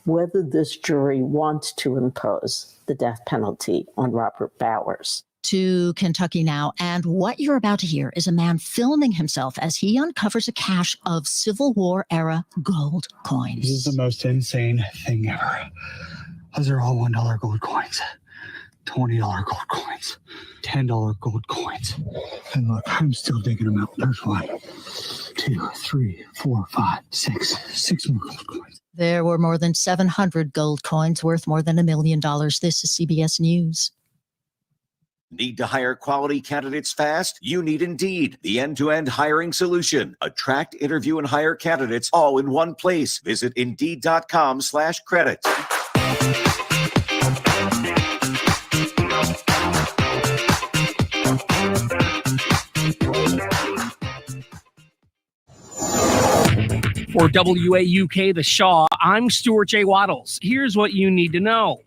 whether this jury wants to impose the death penalty on Robert Bowers. To Kentucky now, and what you're about to hear is a man filming himself as he uncovers a cache of Civil War-era gold coins. This is the most insane thing ever. Those are all $1 gold coins, $20 gold coins, $10 gold coins. And look, I'm still digging them out. There's 1, 2, 3, 4, 5, 6 more gold coins. There were more than 700 gold coins worth more than $1 million. This is CBS News. Need to hire quality candidates fast? You need Indeed, the end-to-end hiring solution. Attract, interview, and hire candidates all in one place. Visit Indeed.com/credits. For WAUK The Shaw, I'm Stuart J. Waddles. Here's what you need to know.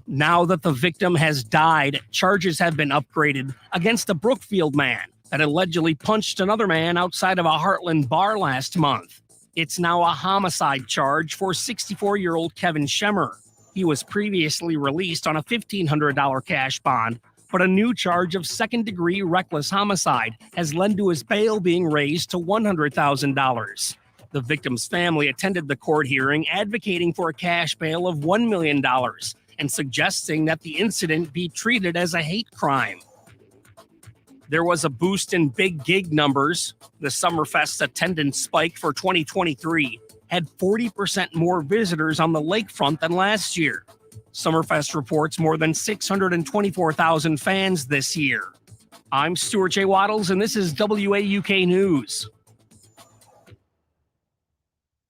Now that the victim has died, charges have been upgraded against a Brookfield man that allegedly punched another man outside of a Heartland bar last month. It's now a homicide charge for 64-year-old Kevin Schemmer. He was previously released on a $1,500 cash bond, but a new charge of second-degree reckless homicide has led to his bail being raised to $100,000. The victim's family attended the court hearing advocating for a cash bail of $1 million and suggesting that the incident be treated as a hate crime. There was a boost in big gig numbers. The Summerfest attendance spike for 2023 had 40% more visitors on the lakefront than last year. Summerfest reports more than 624,000 fans this year. I'm Stuart J. Waddles, and this is WAUK News.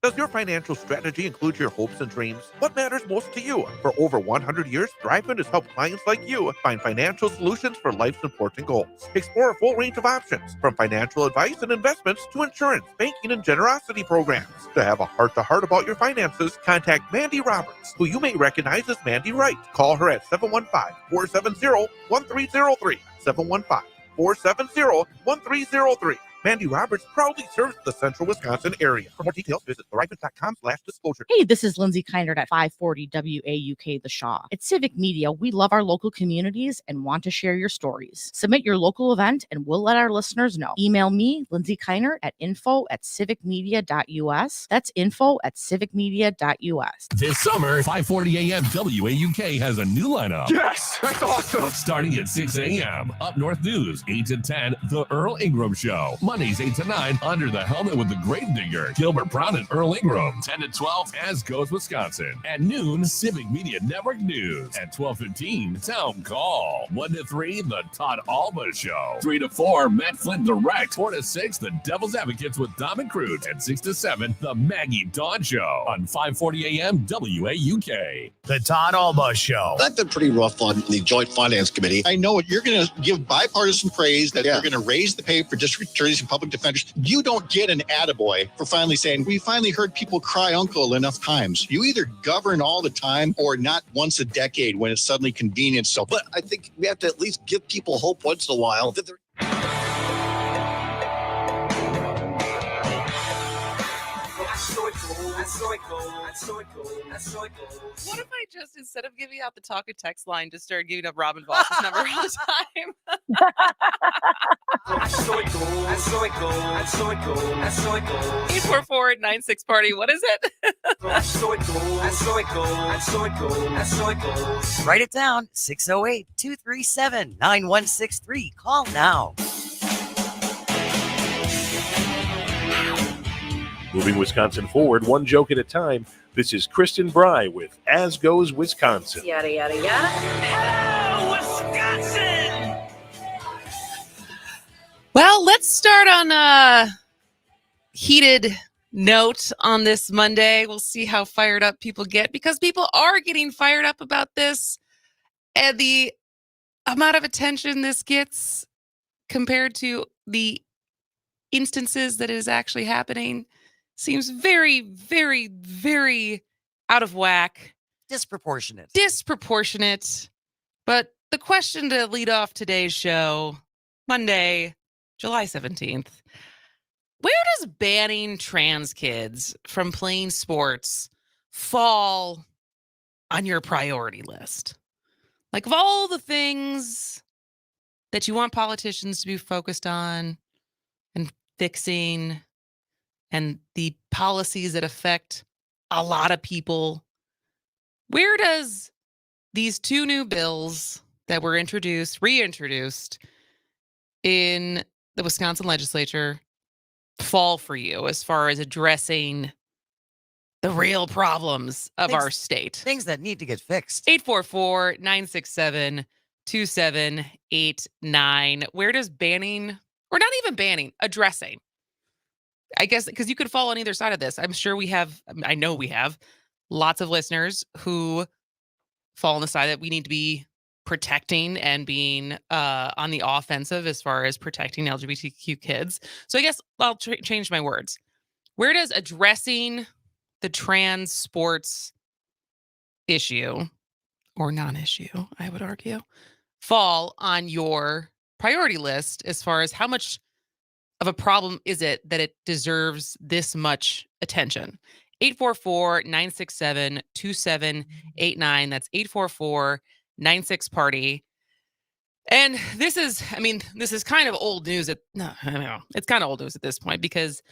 Does your financial strategy include your hopes and dreams? What matters most to you? For over 100 years, ThriveFund has helped clients like you find financial solutions for life's important goals. Explore a full range of options, from financial advice and investments to insurance, banking, and generosity programs. To have a heart-to-heart about your finances, contact Mandy Roberts, who you may recognize as Mandy Wright. Call her at 715-470-1303, 715-470-1303. Mandy Roberts proudly serves the central Wisconsin area. For more details, visit thrivent.com/disclosure. Hey, this is Lindsay Keinert at 540 WAUK The Shaw. At Civic Media, we love our local communities and want to share your stories. Submit your local event and we'll let our listeners know. Email me, Lindsay Keinert, at info@civicmedia.us. That's info@civicmedia.us. This summer, 540 AM WAUK has a new lineup. Yes, that's awesome. Starting at 6 a.m. Up North News, 8 to 10, The Earl Ingram Show. Mondays 8 to 9, Under the Helmet with the Grave Digger, Gilbert Brown and Earl Ingram. 10 to 12, As Goes Wisconsin. At noon, Civic Media Network News. At 12:15, Town Call. 1 to 3, The Todd Alba Show. 3 to 4, Matt Flynn Direct. 4 to 6, The Devil's Advocates with Dom and Cruz. And 6 to 7, The Maggie Dawn Show. On 540 AM WAUK. The Todd Alba Show. I've been pretty rough on the Joint Finance Committee. I know you're going to give bipartisan praise that you're going to raise the pay for district attorneys and public defenders. You don't get an attaboy for finally saying, we finally heard people cry uncle enough times. You either govern all the time or not once a decade when it's suddenly convenient. So, but I think we have to at least give people hope once in a while that they're What if I just, instead of giving out the talk and text line, just started giving up Robin Voss's number all the time? 844-96-party. What is it? Write it down. 608-237-9163. Call now. Moving Wisconsin forward, one joke at a time. This is Kristen Bry with As Goes Wisconsin. Yada, yada, yada. Hello, Wisconsin! Well, let's start on a heated note on this Monday. We'll see how fired up people get, because people are getting fired up about this. And the amount of attention this gets compared to the instances that it is actually happening seems very, very, very out of whack. Disproportionate. But the question to lead off today's show, Monday, July 17th, where does banning trans kids from playing sports fall on your priority list? Like, of all the things that you want politicians to be focused on and fixing, and the policies that affect a lot of people, where does these two new bills that were reintroduced in the Wisconsin legislature fall for you as far as addressing the real problems of our state? Things that need to get fixed. 844-967-2789. Where does banning, or not even banning, addressing? I guess because you could fall on either side of this. I know we have lots of listeners who fall on the side that we need to be protecting and being on the offensive as far as protecting LGBTQ kids. So I guess I'll change my words. Where does addressing the trans sports issue, or non-issue, I would argue, fall on your priority list as far as how much of a problem is it that it deserves this much attention? 844-967-2789. That's 844-96-party. And this is kind of old news it's kind of old news at this point, because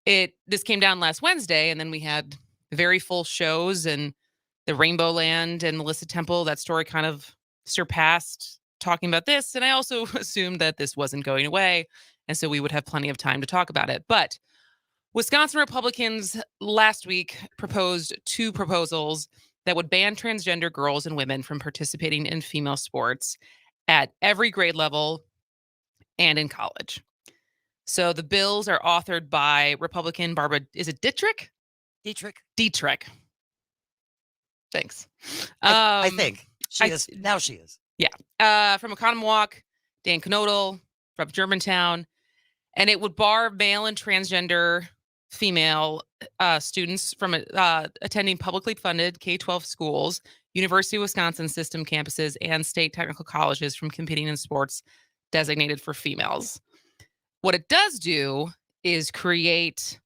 this came down last Wednesday, and then we had very full shows, and the Rainbow Land and Melissa Temple, that story kind of surpassed talking about this. And I also assumed that this wasn't going away, and so we would have plenty of time to talk about it. But Wisconsin Republicans last week proposed two proposals that would ban transgender girls and women from participating in female sports at every grade level and in college. So the bills are authored by Republican Barbara, is it Dietrich? Dietrich. Thanks. I think. She is. Now she is. Yeah. From Economwalk, Dan Knodel from Germantown. And it would bar male and transgender female students from attending publicly funded K-12 schools, University of Wisconsin system campuses, and state technical colleges from competing in sports designated for females. What it does do is create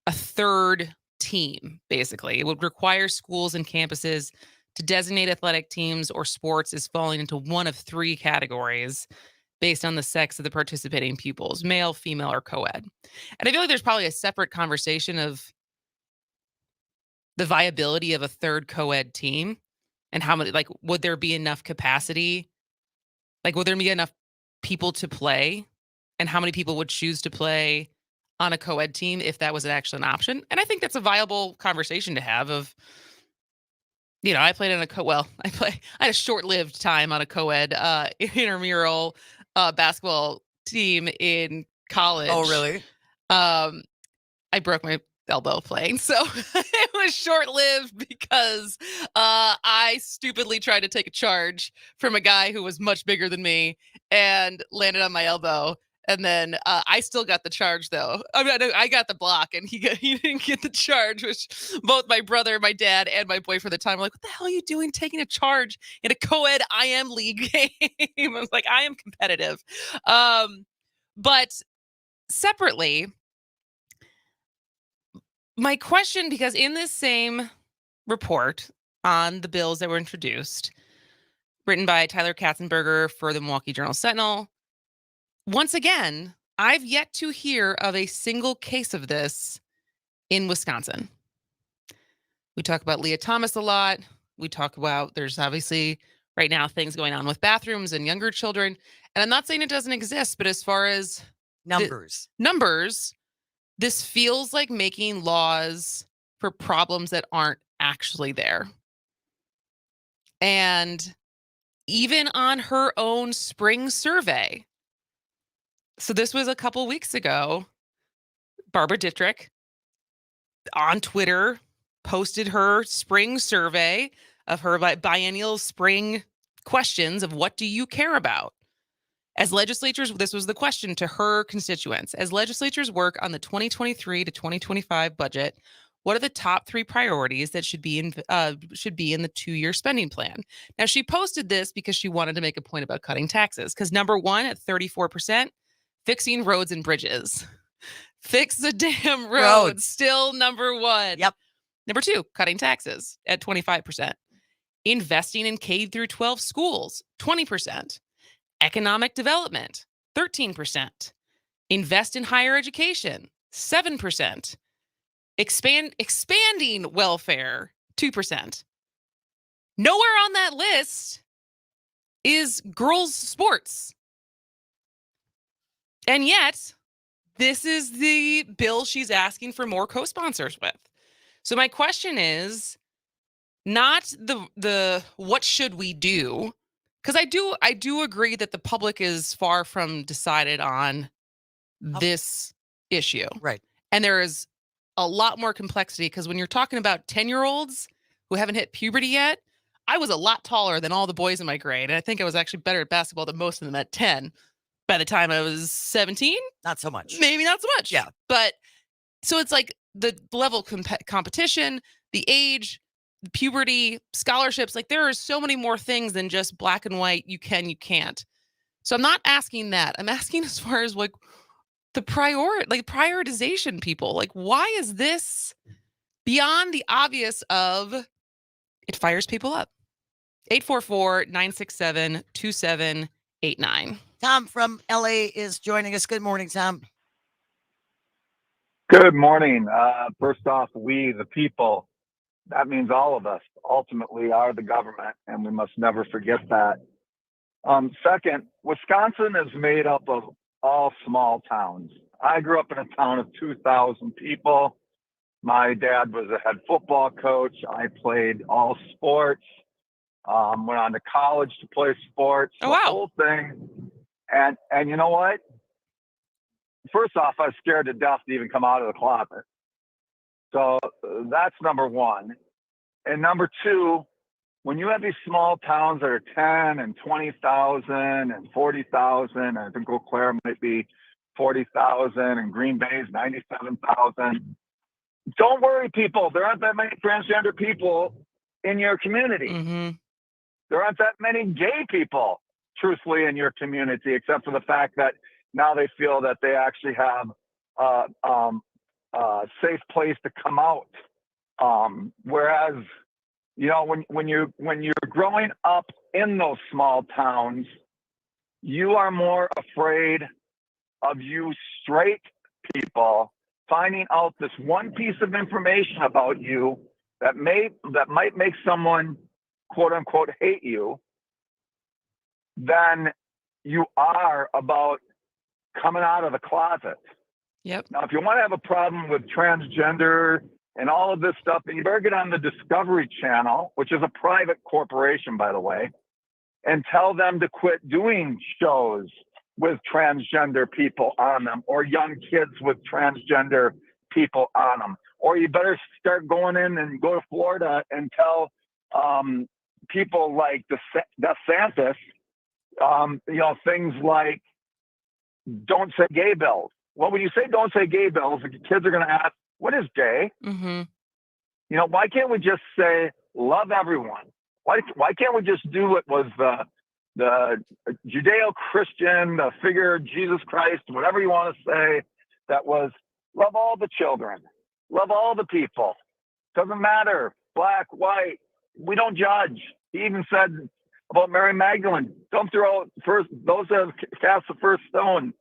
a third team, basically. It would require schools and campuses to designate athletic teams or sports as falling into one of three categories based on the sex of the participating pupils, male, female, or co-ed. And I feel like there's probably a separate conversation of the viability of a third co-ed team and how many, like, would there be enough capacity? Like, would there be enough people to play? And how many people would choose to play on a co-ed team if that was actually an option? And I think that's a viable conversation to have of, I played on I had a short-lived time on a co-ed intramural basketball team in college. Oh, really? I broke my elbow playing, so it was short-lived because I stupidly tried to take a charge from a guy who was much bigger than me and landed on my elbow. And then I still got the charge, though. I got the block, and he didn't get the charge, which both my brother, my dad, and my boyfriend at the time were like, what the hell are you doing taking a charge in a co-ed IM league game? I was like, I am competitive. But separately, my question, because in this same report on the bills that were introduced, written by Tyler Katzenberger for the Milwaukee Journal-Sentinel, once again, I've yet to hear of a single case of this in Wisconsin. We talk about Leah Thomas a lot. We talk about, there's obviously right now things going on with bathrooms and younger children. And I'm not saying it doesn't exist, but as far as numbers, this feels like making laws for problems that aren't actually there. And even on her own spring survey, so this was a couple weeks ago, Barbara Dietrich on Twitter posted her spring survey of her biennial spring questions of what do you care about? As legislatures, this was the question to her constituents. As legislatures work on the 2023 to 2025 budget, what are the top three priorities that should be in the 2-year spending plan? Now, she posted this because she wanted to make a point about cutting taxes. Because number one, at 34%, fixing roads and bridges. Fix the damn roads. Still number one. Yep. Number 2, cutting taxes at 25%. Investing in K through 12 schools, 20%. Economic development, 13%. Invest in higher education, 7%. Expanding welfare, 2%. Nowhere on that list is girls' sports. And yet, this is the bill she's asking for more co-sponsors with. So my question is not the what should we do? Because I do agree that the public is far from decided on this issue. Right. And there is a lot more complexity because when you're talking about 10-year-olds who haven't hit puberty yet, I was a lot taller than all the boys in my grade. And I think I was actually better at basketball than most of them at 10. By the time I was 17, not so much. Maybe not so much. Yeah. But so it's like the level of competition, the age, puberty, scholarships, like there are so many more things than just black and white, you can, you can't. So I'm not asking that. I'm asking as far as like the prioritization, people. Like, why is this beyond the obvious of it fires people up? 844-967-2789. Tom from LA is joining us. Good morning, Tom. Good morning. First off, we, the people, that means all of us, ultimately are the government, and we must never forget that. Second, Wisconsin is made up of all small towns. I grew up in a town of 2,000 people. My dad was a head football coach. I played all sports, went on to college to play sports, the whole thing. And you know what? First off, I was scared to death to even come out of the closet. So that's number one. And number two, when you have these small towns that are 10 and 20,000 and 40,000, I think Eau Claire might be 40,000 and Green Bay is 97,000. Don't worry, people. There aren't that many transgender people in your community. Mm-hmm. There aren't that many gay people, truthfully, in your community, except for the fact that now they feel that they actually have a safe place to come out. Whereas, you know, when you're growing up in those small towns, you are more afraid of you straight people finding out this one piece of information about you that might make someone, quote unquote, hate you, than you are about coming out of the closet. Yep. Now, if you want to have a problem with transgender and all of this stuff, then you better get on the Discovery Channel, which is a private corporation, by the way, and tell them to quit doing shows with transgender people on them, or young kids with transgender people on them. Or you better start going in and go to Florida and tell people like DeSantis, things like, don't say gay bills. Well, when you say don't say gay bills, the kids are going to ask, what is gay? Mm-hmm. You know, why can't we just say love everyone? Why can't we just do what was the Judeo-Christian, the figure Jesus Christ, whatever you want to say, that was love all the children, love all the people. Doesn't matter, black, white, we don't judge. He even said about Mary Magdalene, don't throw those that have cast the first stone.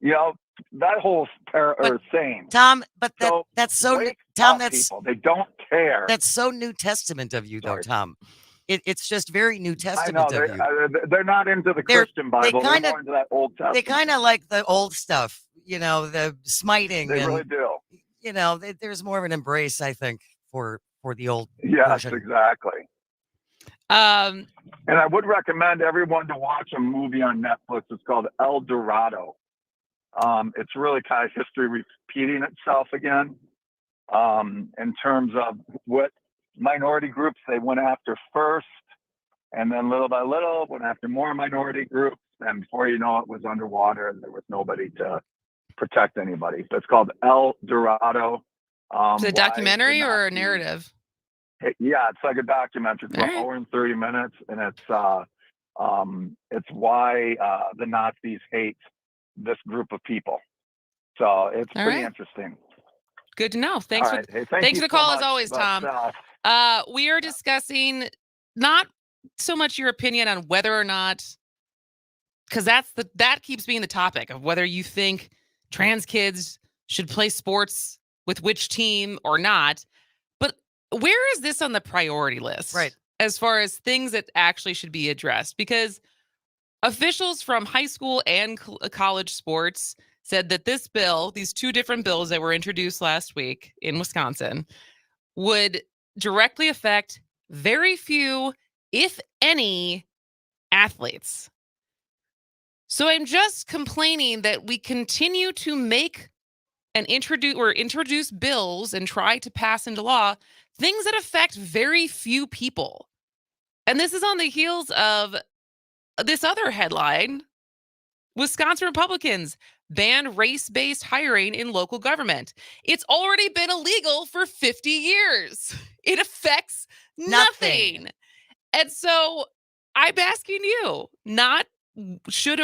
You know, that whole saying. Tom, but that's so Tom, that's people. They don't care. That's so New Testament of you, though, Tom. It's just very New Testament of you. They're not into the Christian Bible. They're more into that Old Testament. They kind of like the old stuff, you know, the smiting. They really do. You know, there's more of an embrace, I think, for the old Yes, version. exactly. And I would recommend everyone to watch a movie on Netflix. It's called El Dorado. It's really kind of history repeating itself again in terms of what minority groups they went after first, and then little by little went after more minority groups, and before you know it was underwater and there was nobody to protect anybody. So it's called El Dorado. Is it a documentary or a narrative? Yeah, it's like a documentary. It's an hour and 30 minutes, and it's why the Nazis hate this group of people. So it's pretty interesting. Good to know. Thanks All for right. Hey, thanks you for the so call as much. always, But, Tom. We are discussing not so much your opinion on whether or not, because that keeps being the topic of whether you think trans kids should play sports with which team or not. But where is this on the priority list? Right. As far as things that actually should be addressed, because officials from high school and college sports said that this bill, these two different bills that were introduced last week in Wisconsin, would directly affect very few, if any, athletes. So I'm just complaining that we continue to make and introduce bills and try to pass into law things that affect very few people. And this is on the heels of this other headline. Wisconsin Republicans ban race-based hiring in local government. It's already been illegal for 50 years. It affects nothing. And so I'm asking you, not should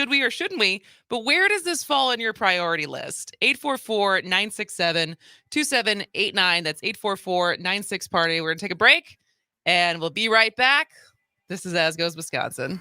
we or shouldn't we, but where does this fall in your priority list? 844-967-2789. That's 844-96-PARTY. We're going to take a break and we'll be right back. This is As Goes Wisconsin.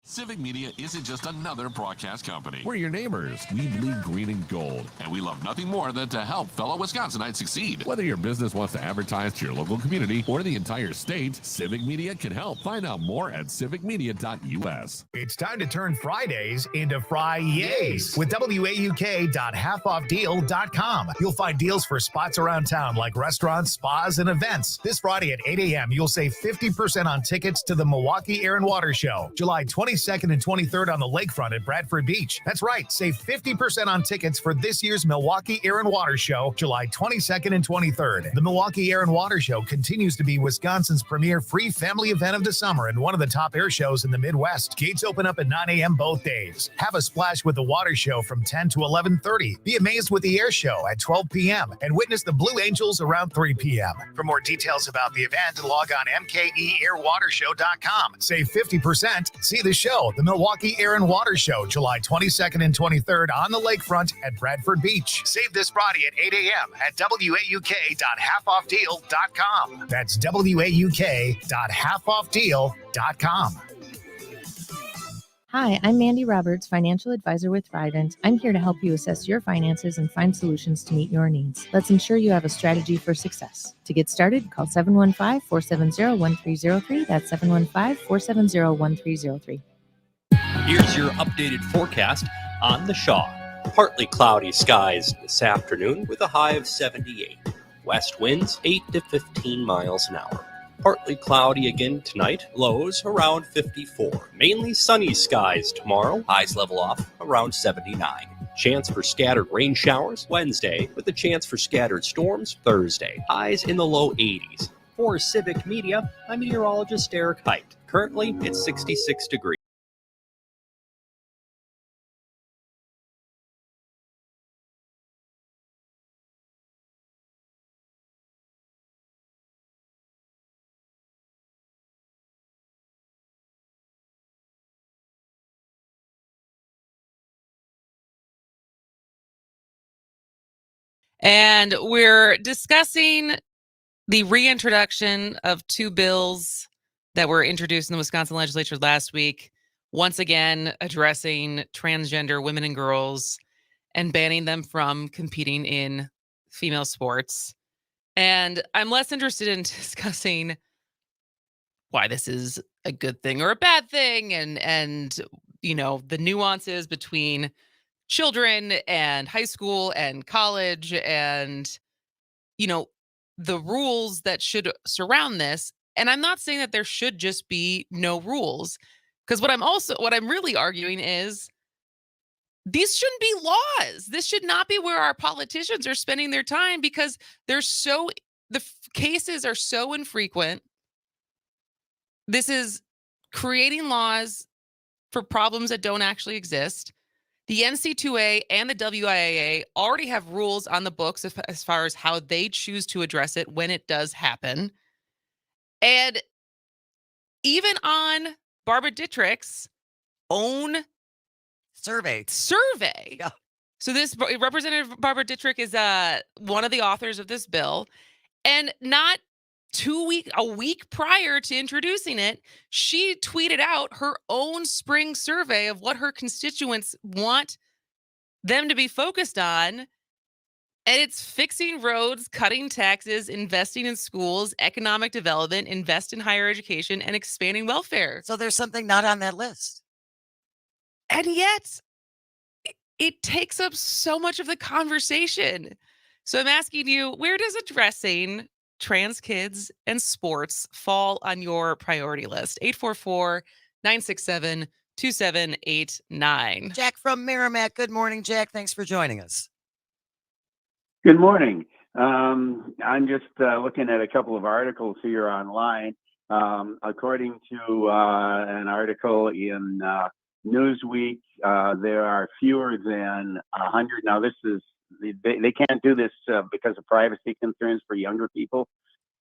Civic Media isn't just another broadcast company. We're your neighbors. We bleed green and gold, and we love nothing more than to help fellow Wisconsinites succeed. Whether your business wants to advertise to your local community or the entire state, Civic Media can help. Find out more at civicmedia.us. It's time to turn Fridays into Fri-Yays with WAUK.halfoffdeal.com. You'll find deals for spots around town like restaurants, spas, and events. This Friday at 8 a.m., you'll save 50% on tickets to the Milwaukee Air and Water Show, July 22nd and 23rd on the lakefront at Bradford Beach. That's right, save 50% on tickets for this year's Milwaukee Air and Water Show, July 22nd and 23rd. The Milwaukee Air and Water Show continues to be Wisconsin's premier free family event of the summer and one of the top air shows in the Midwest. Gates open up at 9 a.m. both days. Have a splash with the water show from 10 to 11:30. Be amazed with the air show at 12 p.m. and witness the Blue Angels around 3 p.m. For more details about the event, log on mkeairwatershow.com. Save 50%. See the show, the Milwaukee Air and Water Show, July 22nd and 23rd on the lakefront at Bradford Beach. Save this Friday at 8 a.m. at WAUK.halfoffdeal.com. That's WAUK.halfoffdeal.com. Hi, I'm Mandy Roberts, financial advisor with Thrivent. I'm here to help you assess your finances and find solutions to meet your needs. Let's ensure you have a strategy for success. To get started, call 715-470-1303. That's 715-470-1303. Here's your updated forecast on the Shaw. Partly cloudy skies this afternoon with a high of 78. West winds 8 to 15 miles an hour. Partly cloudy again tonight, lows around 54. Mainly sunny skies tomorrow, highs level off around 79. Chance for scattered rain showers Wednesday, with a chance for scattered storms Thursday. Highs in the low 80s. For Civic Media, I'm meteorologist Eric Height. Currently, it's 66 degrees. And we're discussing the reintroduction of two bills that were introduced in the Wisconsin legislature last week, once again addressing transgender women and girls and banning them from competing in female sports. And I'm less interested in discussing why this is a good thing or a bad thing and you know, the nuances between children and high school and college and, you know, the rules that should surround this. And I'm not saying that there should just be no rules, because what I'm really arguing is these shouldn't be laws. This should not be where our politicians are spending their time because cases are so infrequent. This is creating laws for problems that don't actually exist. The NC2A and the WIAA already have rules on the books as far as how they choose to address it when it does happen. And even on Barbara Dittrick's own survey. Yeah. So this Representative Barbara Dittrick is one of the authors of this bill. And not a week prior to introducing it, she tweeted out her own spring survey of what her constituents want them to be focused on. And it's fixing roads, cutting taxes, investing in schools, economic development, invest in higher education, and expanding welfare. So there's something not on that list. And yet, it takes up so much of the conversation. So I'm asking you, where does addressing trans kids and sports fall on your priority list? 844-967-2789. Jack from Merrimack. Good morning, Jack. Thanks for joining us. Good morning. I'm just looking at a couple of articles here online. According to an article in Newsweek, there are fewer than 100. Now, this is they can't do this because of privacy concerns for younger people,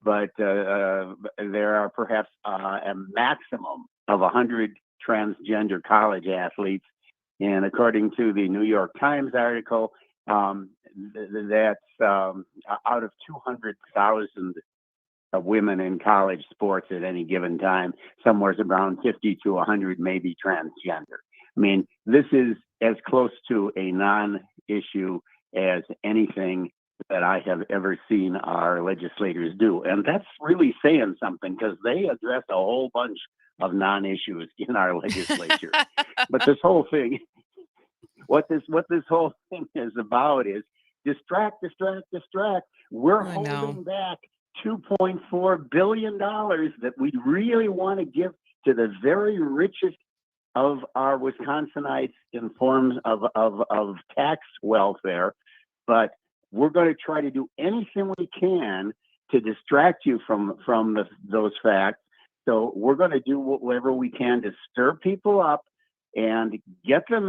but there are perhaps a maximum of 100 transgender college athletes. And according to the New York Times article, that's out of 200,000 women in college sports at any given time, somewhere around 50 to 100 may be transgender. I mean, this is as close to a non-issue as anything that I have ever seen our legislators do. And that's really saying something because they address a whole bunch of non-issues in our legislature. But this whole thing, what this whole thing is about is distract. We're holding back $2.4 billion that we really want to give to the very richest of our Wisconsinites in forms of tax welfare. But we're going to try to do anything we can to distract you from those facts. So we're going to do whatever we can to stir people up and get them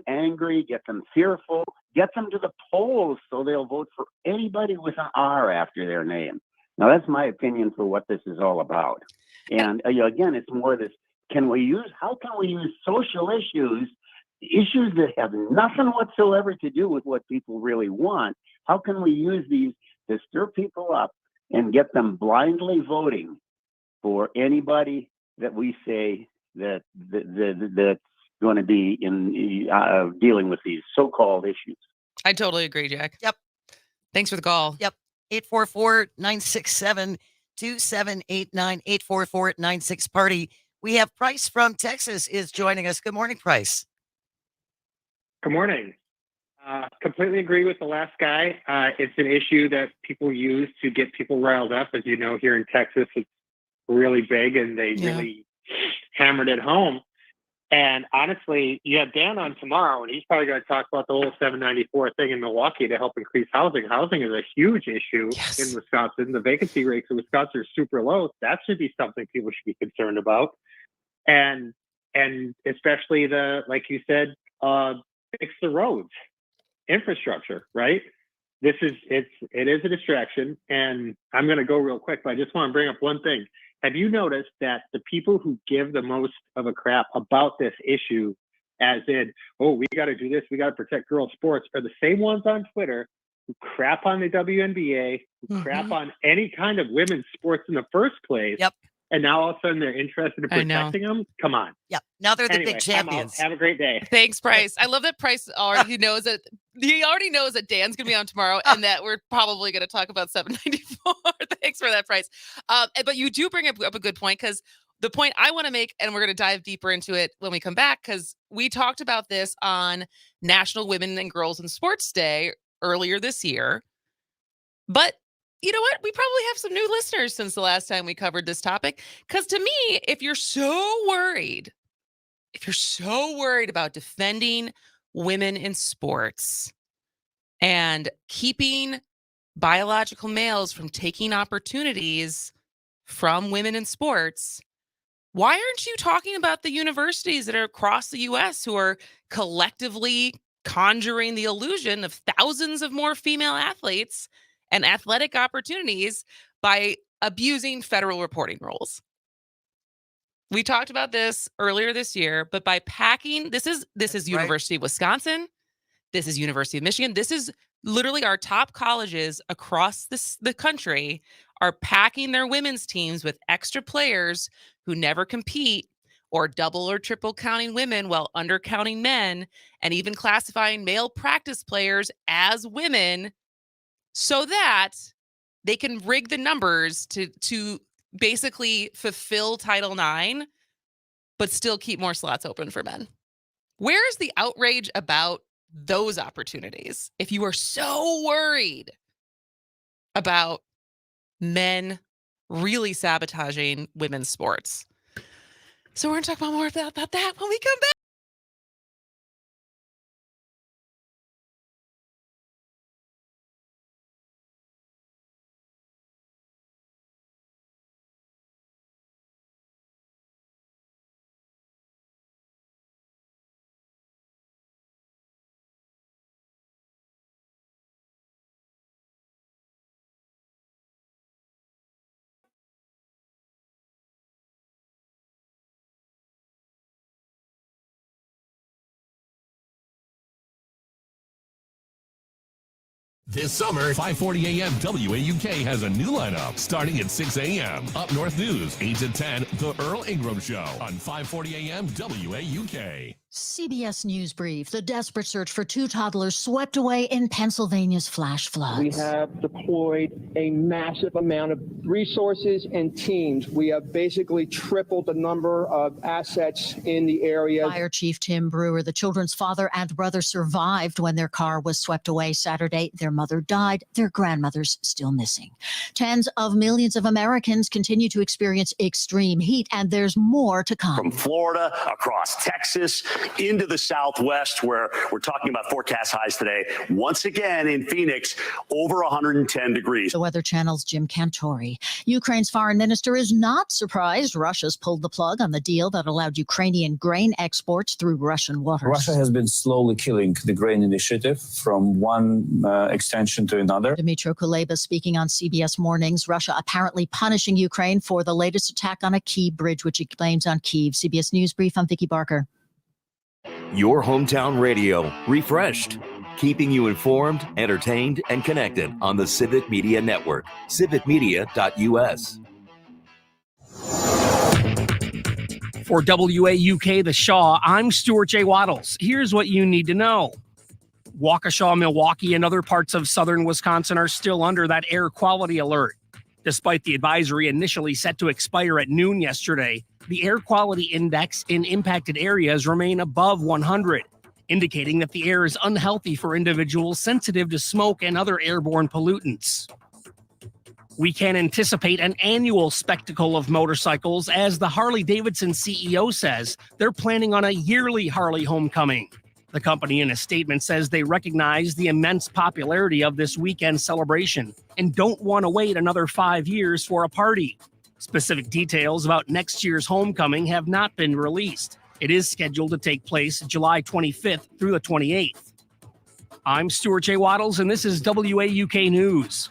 angry, get them fearful, get them to the polls so they'll vote for anybody with an R after their name. Now, that's my opinion for what this is all about. And again, it's more this, how can we use social issues that have nothing whatsoever to do with what people really want? How can we use these to stir people up and get them blindly voting for anybody that we say that's going to be in dealing with these so-called issues? I totally agree, Jack. Yep. Thanks for the call. Yep. 844-967-2789, 844-96-PARTY. We have Price from Texas is joining us. Good morning, Price. Good morning. Completely agree with the last guy. It's an issue that people use to get people riled up. As you know, here in Texas, it's really big, and they really hammered it home. And honestly, you have Dan on tomorrow, and he's probably going to talk about the whole 794 thing in Milwaukee to help increase housing. Housing is a huge issue in Wisconsin. The vacancy rates in Wisconsin are super low. That should be something people should be concerned about. And especially like you said, fix the roads, infrastructure, right? It is a distraction, and I'm going to go real quick, but I just want to bring up one thing. Have you noticed that the people who give the most of a crap about this issue, as in, oh, we got to do this, we got to protect girls' sports, are the same ones on Twitter who crap on the WNBA, who crap on any kind of women's sports in the first place? Yep. And now all of a sudden they're interested in protecting them? Come on. Yep. Now they're the Anyway, big champions. Have a great day. Thanks, Price. I love that Price already knows that Dan's going to be on tomorrow and that we're probably going to talk about 794. Thanks for that, Price. But you do bring up a good point, because the point I want to make, and we're going to dive deeper into it when we come back, because we talked about this on National Women and Girls in Sports Day earlier this year. But you know what? We probably have some new listeners since the last time we covered this topic. Because to me, if you're so worried about defending women in sports and keeping biological males from taking opportunities from women in sports, why aren't you talking about the universities that are across the U.S. who are collectively conjuring the illusion of thousands of more female athletes and athletic opportunities by abusing federal reporting rules? We talked about this earlier this year, but by packing, this is University of Wisconsin, this is University of Michigan, this is literally our top colleges across the country are packing their women's teams with extra players who never compete, or double or triple counting women while undercounting men, and even classifying male practice players as women so that they can rig the numbers to basically fulfill Title IX, but still keep more slots open for men. Where is the outrage about those opportunities if you are so worried about men really sabotaging women's sports? So we're going to talk more about that when we come back. This summer, 5:40 a.m. WAUK has a new lineup starting at 6 a.m. Up North News, 8 to 10, The Earl Ingram Show on 5:40 a.m. WAUK. CBS News Brief. The desperate search for two toddlers swept away in Pennsylvania's flash floods. We have deployed a massive amount of resources and teams. We have basically tripled the number of assets in the area. Fire Chief Tim Brewer, the children's father and brother, survived when their car was swept away Saturday. Their mother died. Their grandmother's still missing. Tens of millions of Americans continue to experience extreme heat, and there's more to come. From Florida across Texas into the Southwest, where we're talking about forecast highs today. Once again in Phoenix, over 110 degrees. The Weather Channel's Jim Cantori. Ukraine's foreign minister is not surprised Russia's pulled the plug on the deal that allowed Ukrainian grain exports through Russian waters. Russia has been slowly killing the grain initiative from one extension to another. Dmytro Kuleba speaking on CBS Mornings. Russia apparently punishing Ukraine for the latest attack on a key bridge, which it blames on Kyiv. CBS News Brief, I'm Vicki Barker. Your hometown radio, refreshed, keeping you informed, entertained, and connected on the Civic Media Network, civicmedia.us. For WAUK, The Shaw, I'm Stuart J. Waddles. Here's what you need to know. Waukesha, Milwaukee, and other parts of southern Wisconsin are still under that air quality alert. Despite the advisory initially set to expire at noon yesterday, the air quality index in impacted areas remain above 100, indicating that the air is unhealthy for individuals sensitive to smoke and other airborne pollutants. We can anticipate an annual spectacle of motorcycles, as the Harley-Davidson CEO says they're planning on a yearly Harley homecoming. The company in a statement says they recognize the immense popularity of this weekend celebration and don't want to wait another 5 years for a party. Specific details about next year's homecoming have not been released. It is scheduled to take place July 25th through the 28th. I'm Stuart J. Waddles, and this is WAUK News.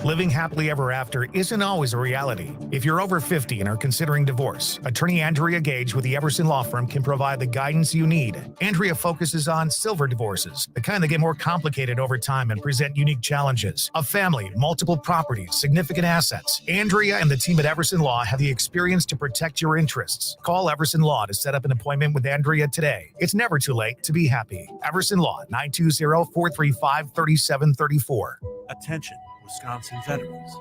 Living happily ever after isn't always a reality. If you're over 50 and are considering divorce, attorney Andrea Gage with the Everson Law Firm can provide the guidance you need. Andrea focuses on silver divorces, the kind that get more complicated over time and present unique challenges. A family, multiple properties, significant assets. Andrea and the team at Everson Law have the experience to protect your interests. Call Everson Law to set up an appointment with Andrea today. It's never too late to be happy. Everson Law, 920-435-3734. Attention, Wisconsin veterans.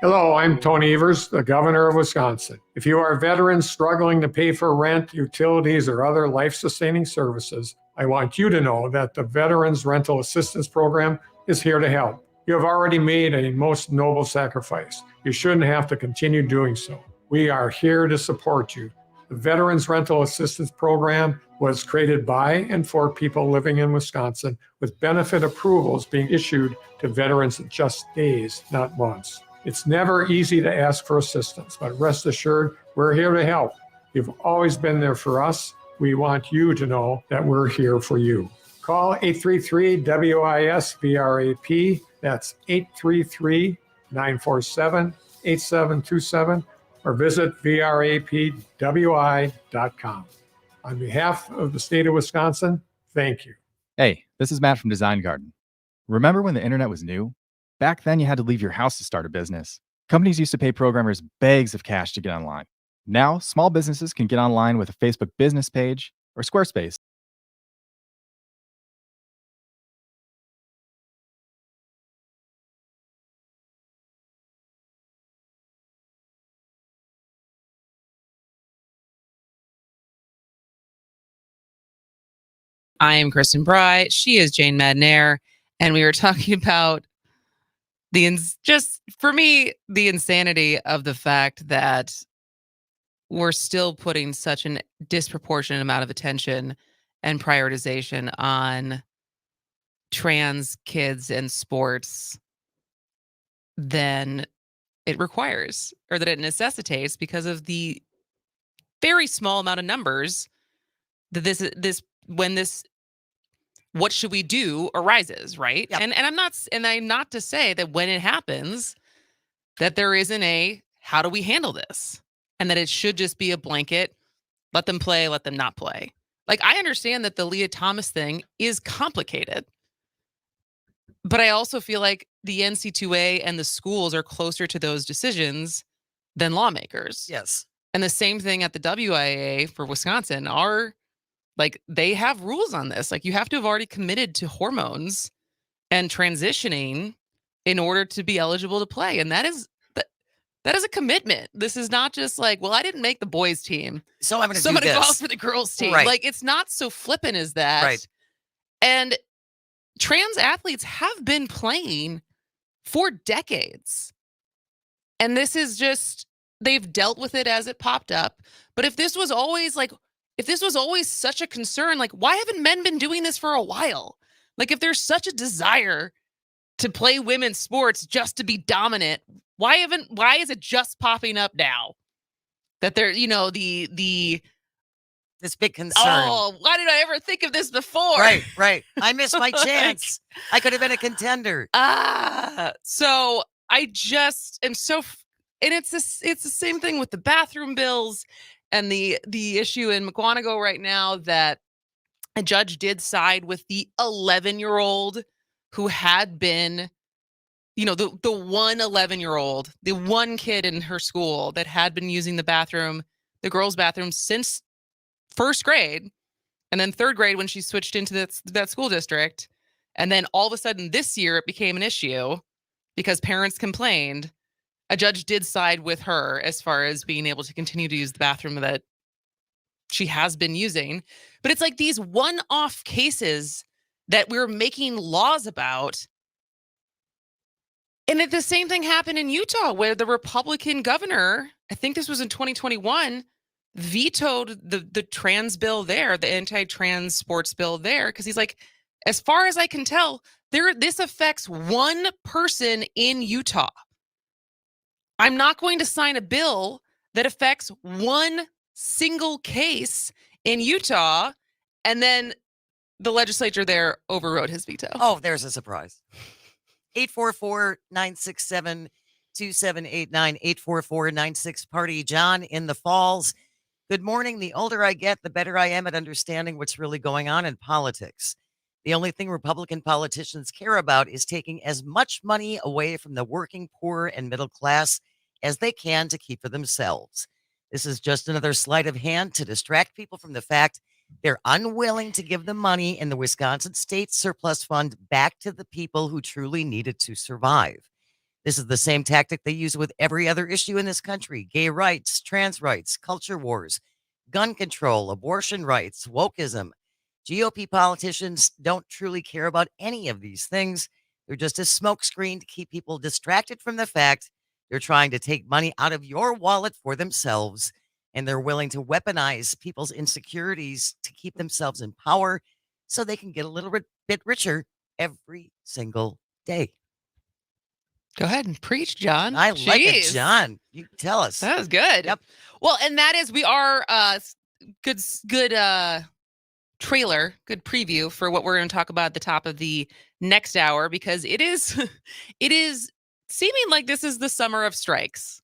Hello, I'm Tony Evers, the governor of Wisconsin. If you are a veteran struggling to pay for rent, utilities, or other life-sustaining services, I want you to know that the Veterans Rental Assistance Program is here to help. You have already made a most noble sacrifice. You shouldn't have to continue doing so. We are here to support you. The Veterans Rental Assistance Program was created by and for people living in Wisconsin, with benefit approvals being issued to veterans in just days, not months. It's never easy to ask for assistance, but rest assured, we're here to help. You've always been there for us. We want you to know that we're here for you. Call 833-WIS-VRAP. That's 833-947-8727, or visit vrapwi.com. On behalf of the state of Wisconsin, thank you. Hey, this is Matt from Design Garden. Remember when the internet was new? Back then, you had to leave your house to start a business. Companies used to pay programmers bags of cash to get online. Now, small businesses can get online with a Facebook business page or Squarespace. I am Kristen Bry. She is Jane Madnair. And we were talking about just for me, the insanity of the fact that we're still putting such a disproportionate amount of attention and prioritization on trans kids and sports than it requires, or that it necessitates, because of the very small amount of numbers that when what should we do arises, right? Yep. And I'm not to say that when it happens that there isn't a how do we handle this, and that it should just be a blanket, let them play, let them not play. Like, I understand that the Leah Thomas thing is complicated, but I also feel like the NC2A and the schools are closer to those decisions than lawmakers. Yes. And the same thing at the WIA for Wisconsin are, like, they have rules on this. Like, you have to have already committed to hormones and transitioning in order to be eligible to play. And that is a commitment. This is not just like, well, I didn't make the boys team, so I'm going to go out for the girls team. Right. Like, it's not so flippant as that. Right. And trans athletes have been playing for decades. And this is just, they've dealt with it as it popped up. But if this was always such a concern, like, why haven't men been doing this for a while? Like, if there's such a desire to play women's sports just to be dominant, why is it just popping up now? That there, this big concern. Oh, why did I ever think of this before? Right. I missed my chance. I could have been a contender. So I just am so, and it's the same thing with the bathroom bills and the issue in McGuanago right now, that a judge did side with the 11-year-old who had been, the one 11-year-old, the one kid in her school that had been using the girls' bathroom since first grade, and then third grade when she switched into that school district. And then all of a sudden this year it became an issue because parents complained. A judge did side with her as far as being able to continue to use the bathroom that she has been using. But it's like these one-off cases that we're making laws about. And the same thing happened in Utah, where the Republican governor, I think this was in 2021, vetoed the trans bill there, the anti-trans sports bill there, because he's like, as far as I can tell, this affects one person in Utah. I'm not going to sign a bill that affects one single case in Utah. And then the legislature there overrode his veto. Oh, there's a surprise. 844-967-2789, 844-96-PARTY. John in the Falls. Good morning. The older I get, the better I am at understanding what's really going on in politics. The only thing Republican politicians care about is taking as much money away from the working poor and middle class as they can to keep for themselves. This is just another sleight of hand to distract people from the fact they're unwilling to give the money in the Wisconsin State Surplus Fund back to the people who truly need it to survive. This is the same tactic they use with every other issue in this country: gay rights, trans rights, culture wars, gun control, abortion rights, wokeism. GOP politicians don't truly care about any of these things. They're just a smokescreen to keep people distracted from the fact they're trying to take money out of your wallet for themselves and they're willing to weaponize people's insecurities to keep themselves in power so they can get a little bit richer every single day. Go ahead and preach, John. I like it, Jeez. John. You tell us. That was good. Yep. Well, and that is, we are good trailer, good preview for what we're going to talk about at the top of the next hour, because it is seeming like this is the summer of strikes.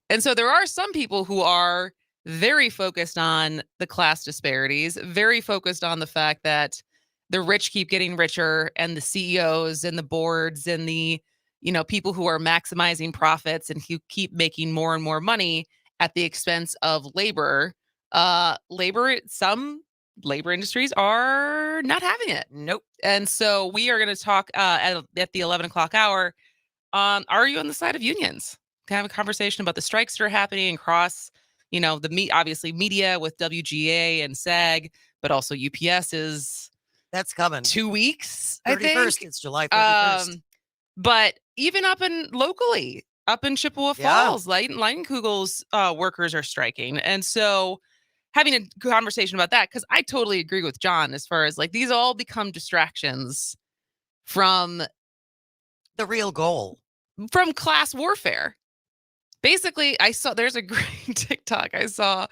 And so there are some people who are very focused on the class disparities, very focused on the fact that the rich keep getting richer, and the CEOs and the boards and the people who are maximizing profits and who keep making more and more money at the expense of labor. Some labor industries are not having it. Nope. And so we are going to talk at the 11 o'clock hour. Are you on the side of unions? Can have a conversation about the strikes that are happening across, obviously media with WGA and SAG, but also UPS is that's coming 2 weeks. 31st. I think It's July 31st. But even up in Chippewa Falls, Leidenkugel's workers are striking. And so having a conversation about that, because I totally agree with John as far as these all become distractions from the real goal, from class warfare. Basically, there's a great TikTok I saw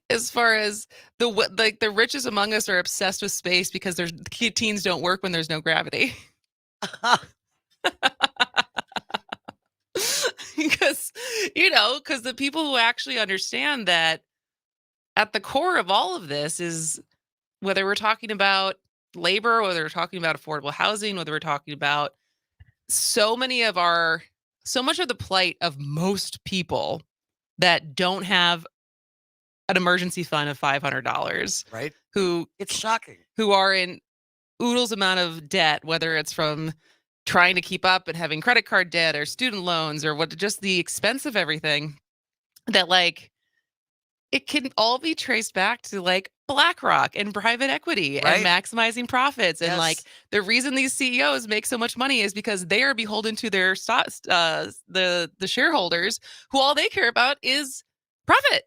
as far as the richest among us are obsessed with space because their teens don't work when there's no gravity. Because the people who actually understand that at the core of all of this is, whether we're talking about labor, whether we're talking about affordable housing, whether we're talking about so much of the plight of most people that don't have an emergency fund of $500, right? It's shocking. Who are in oodles amount of debt, whether it's from trying to keep up and having credit card debt or student loans or just the expense of everything, that it can all be traced back to BlackRock and private equity and maximizing profits. And the reason these CEOs make so much money is because they are beholden to their stocks, the shareholders, who all they care about is profit.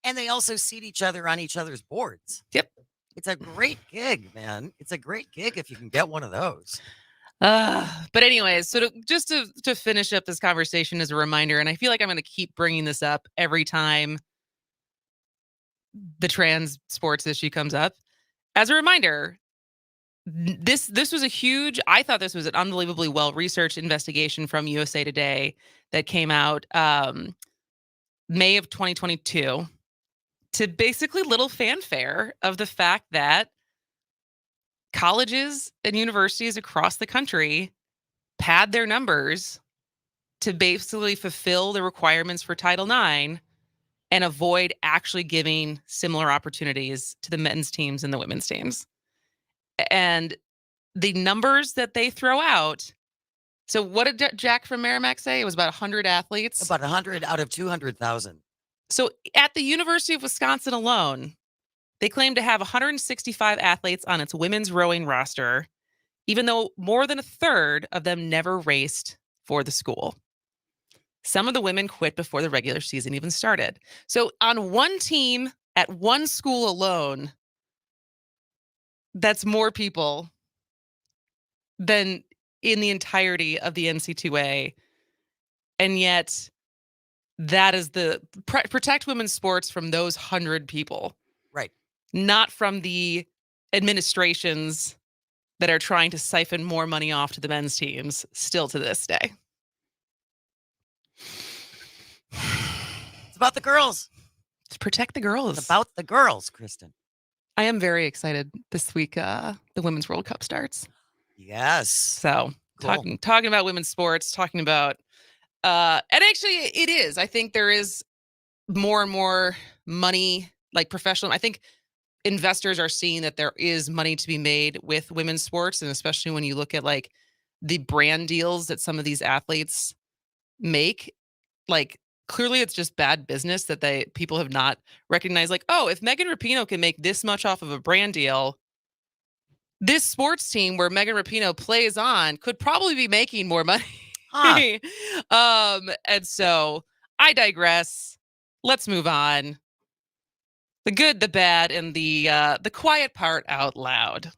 And they also seat each other on each other's boards. Yep. It's a great gig, man. It's a great gig if you can get one of those. But anyways, so to finish up this conversation as a reminder, and I feel like I'm going to keep bringing this up every time the trans sports issue comes up. As a reminder, this was I thought this was an unbelievably well-researched investigation from USA Today that came out May of 2022, to basically little fanfare of the fact that colleges and universities across the country pad their numbers to basically fulfill the requirements for Title IX and avoid actually giving similar opportunities to the men's teams and the women's teams. And the numbers that they throw out. So what did Jack from Merrimack say? It was about 100 athletes. About 100 out of 200,000. So at the University of Wisconsin alone, they claim to have 165 athletes on its women's rowing roster, even though more than a third of them never raced for the school. Some of the women quit before the regular season even started. So on one team at one school alone, that's more people than in the entirety of the NC2A. And yet that is the protect women's sports from those 100 people. Right. Not from the administrations that are trying to siphon more money off to the men's teams still to this day. It's about the girls. To protect the girls. It's about the girls, Kristen. I am very excited this week. The Women's World Cup starts. Yes. So cool. talking about women's sports, talking about, and actually it is, I think there is more and more money, professional. I think investors are seeing that there is money to be made with women's sports. And especially when you look at the brand deals that some of these athletes make, clearly it's just bad business that people have not recognized. If Megan Rapinoe can make this much off of a brand deal, this sports team where Megan Rapinoe plays on could probably be making more money. And so I digress. Let's move on. The good, the bad, and the quiet part out loud.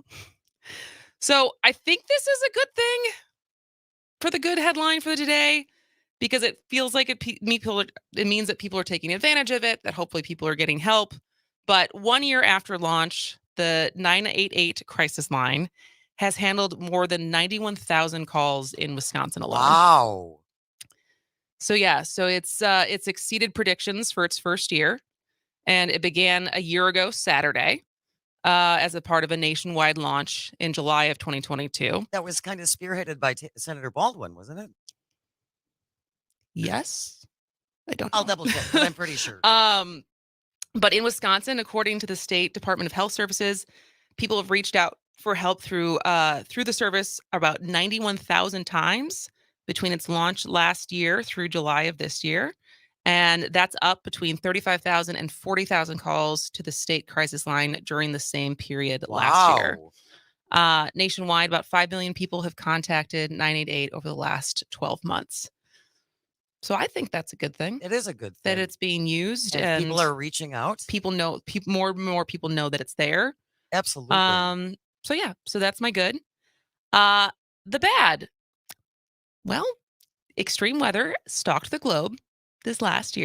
So I think this is a good thing for the good headline for today, because it feels like it means that people are taking advantage of it, that hopefully people are getting help. But 1 year after launch, the 988 crisis line has handled more than 91,000 calls in Wisconsin alone. Wow. So yeah, so it's exceeded predictions for its first year, and it began a year ago Saturday as a part of a nationwide launch in July of 2022. That was kind of spearheaded by Senator Baldwin, wasn't it? Yes, I don't know. I'll double check, but I'm pretty sure. But in Wisconsin, according to the state Department of Health Services, people have reached out for help through the service about 91,000 times between its launch last year through July of this year. And that's up between 35,000 and 40,000 calls to the state crisis line during the same period last year. Nationwide, about 5 million people have contacted 988 over the last 12 months. So I think that's a good thing. It is a good thing that it's being used, and people are reaching out. People know, more and more people know that it's there. Absolutely. So yeah, so that's my good. The bad. Well, extreme weather stalked the globe this last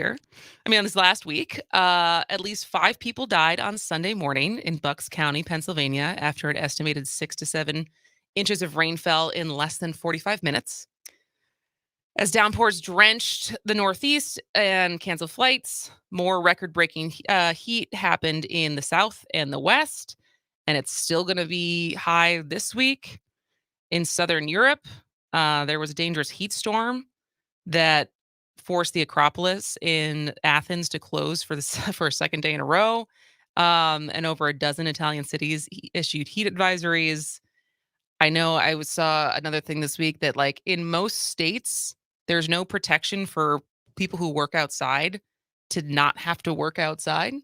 week. At least 5 people died on Sunday morning in Bucks County, Pennsylvania, after an estimated 6 to 7 inches of rain fell in less than 45 minutes. As downpours drenched the Northeast and canceled flights, more record-breaking heat happened in the South and the West, and it's still going to be high this week. In Southern Europe, there was a dangerous heat storm that forced the Acropolis in Athens to close for a second day in a row, and over a dozen Italian cities issued heat advisories. I know I saw another thing this week that, like, in most states, there's no protection for people who work outside to not have to work outside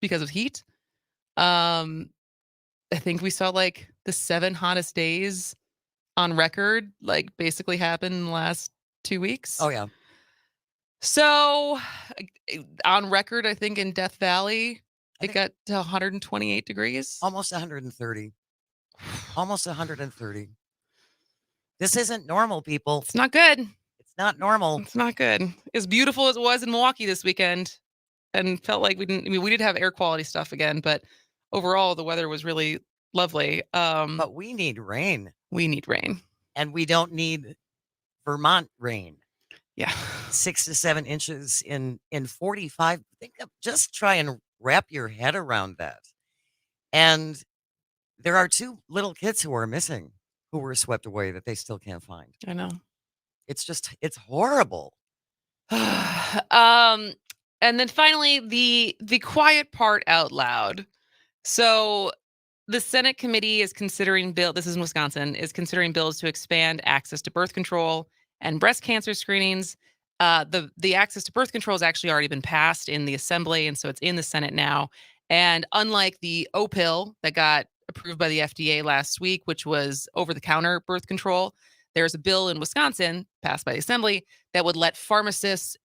because of heat. I think we saw like the 7 hottest days on record, like basically happened in the last 2 weeks. Oh yeah. So on record, I think in Death Valley, it got to 128 degrees. Almost 130. Almost 130. This isn't normal, people. It's not good. It's not normal. It's not good. As beautiful as it was in Milwaukee this weekend, and felt like we did have air quality stuff again, but overall the weather was really lovely. But we need rain. We need rain. And we don't need Vermont rain. Yeah. 6 to 7 inches in 45. Just try and wrap your head around that. And there are 2 little kids who are missing, who were swept away, that they still can't find. I know. It's horrible. And then finally, the quiet part out loud. So the Senate committee is considering this is in Wisconsin, is considering bills to expand access to birth control and breast cancer screenings. The access to birth control has actually already been passed in the Assembly, and so it's in the Senate now. And unlike the O pill that got approved by the FDA last week, which was over-the-counter birth control, there's a bill in Wisconsin passed by the Assembly that would let pharmacists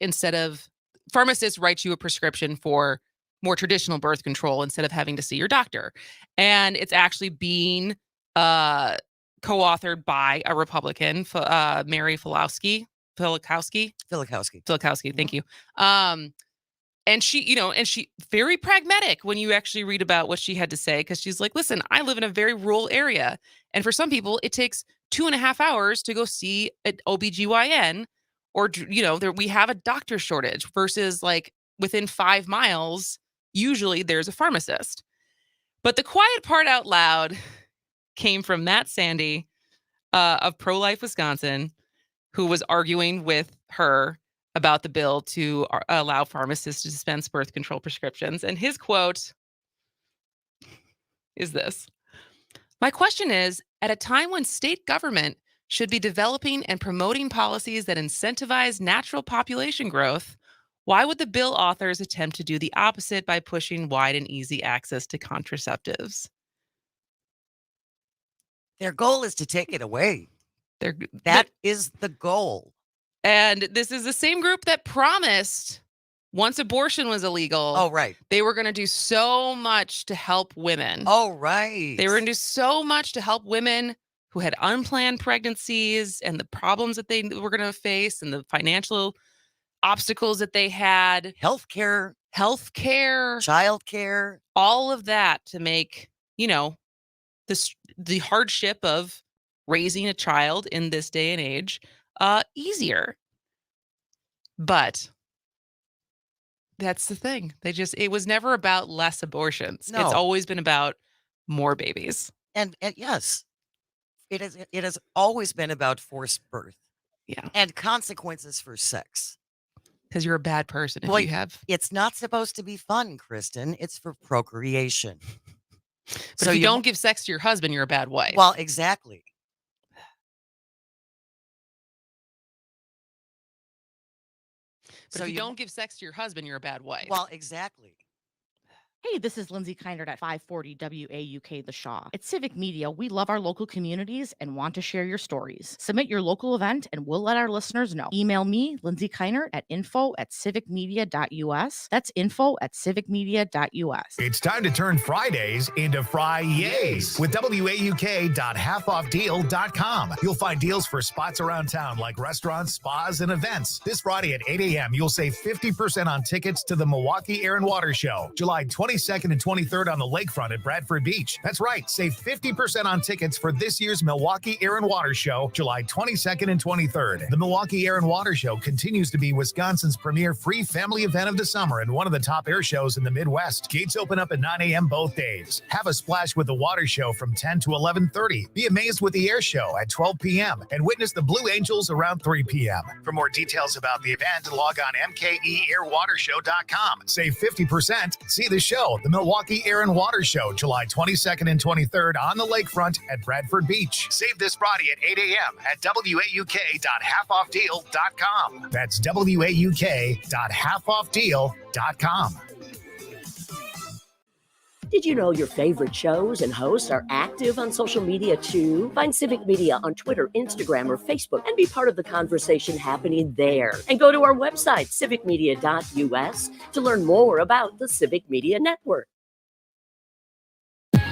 write you a prescription for more traditional birth control instead of having to see your doctor. And it's actually being co-authored by a Republican, Mary Filikowski. Thank you. And she very pragmatic when you actually read about what she had to say, because she's like, listen, I live in a very rural area. And for some people, it takes 2.5 hours to go see an OBGYN, or, we have a doctor shortage versus like within 5 miles, usually there's a pharmacist. But the quiet part out loud came from Matt Sandy of Pro-Life Wisconsin, who was arguing with her about the bill to allow pharmacists to dispense birth control prescriptions. And his quote is this: "My question is, at a time when state government should be developing and promoting policies that incentivize natural population growth, why would the bill authors attempt to do the opposite by pushing wide and easy access to contraceptives?" Their goal is to take it away. That is the goal. And this is the same group that promised once abortion was illegal, Oh, right. they were going to do so much to help women. Oh, right. They were going to do so much to help women who had unplanned pregnancies and the problems that they were going to face and the financial obstacles that they had. Healthcare, childcare, all of that to make, the hardship of raising a child in this day and age easier. But that's the thing. It was never about less abortions. No. It's always been about more babies. And yes, it has always been about forced birth. Yeah. And consequences for sex. Because you're a bad person if Well, you have. It's not supposed to be fun, Kristen. It's for procreation. But if you don't give sex to your husband, you're a bad wife. Well, exactly. But if you don't give sex to your husband, you're a bad wife. Well, exactly. Hey, this is Lindsay Kindert at 540 WAUK The Shaw. At Civic Media, we love our local communities and want to share your stories. Submit your local event and we'll let our listeners know. Email me, Lindsay Kindert, at info@civicmedia.us. That's info@civicmedia.us. It's time to turn Fridays into Fri-yays with WAUK.halfoffdeal.com. You'll find deals for spots around town like restaurants, spas, and events. This Friday at 8 a.m., you'll save 50% on tickets to the Milwaukee Air and Water Show, July 22nd and 23rd on the lakefront at Bradford Beach. That's right, save 50% on tickets for this year's Milwaukee Air and Water Show, July 22nd and 23rd. The Milwaukee Air and Water Show continues to be Wisconsin's premier free family event of the summer and one of the top air shows in the Midwest. Gates open up at 9 a.m. both days. Have a splash with the water show from 10 to 11:30. Be amazed with the air show at 12 p.m. and witness the Blue Angels around 3 p.m. For more details about the event, log on mkeairwatershow.com. Save 50%. See the show. The Milwaukee Air and Water Show, July 22nd and 23rd on the lakefront at Bradford Beach. Save this Friday at 8 a.m. at WAUK.halfoffdeal.com. That's WAUK.halfoffdeal.com. Did you know your favorite shows and hosts are active on social media too? Find Civic Media on Twitter, Instagram, or Facebook and be part of the conversation happening there. And go to our website, civicmedia.us, to learn more about the Civic Media Network.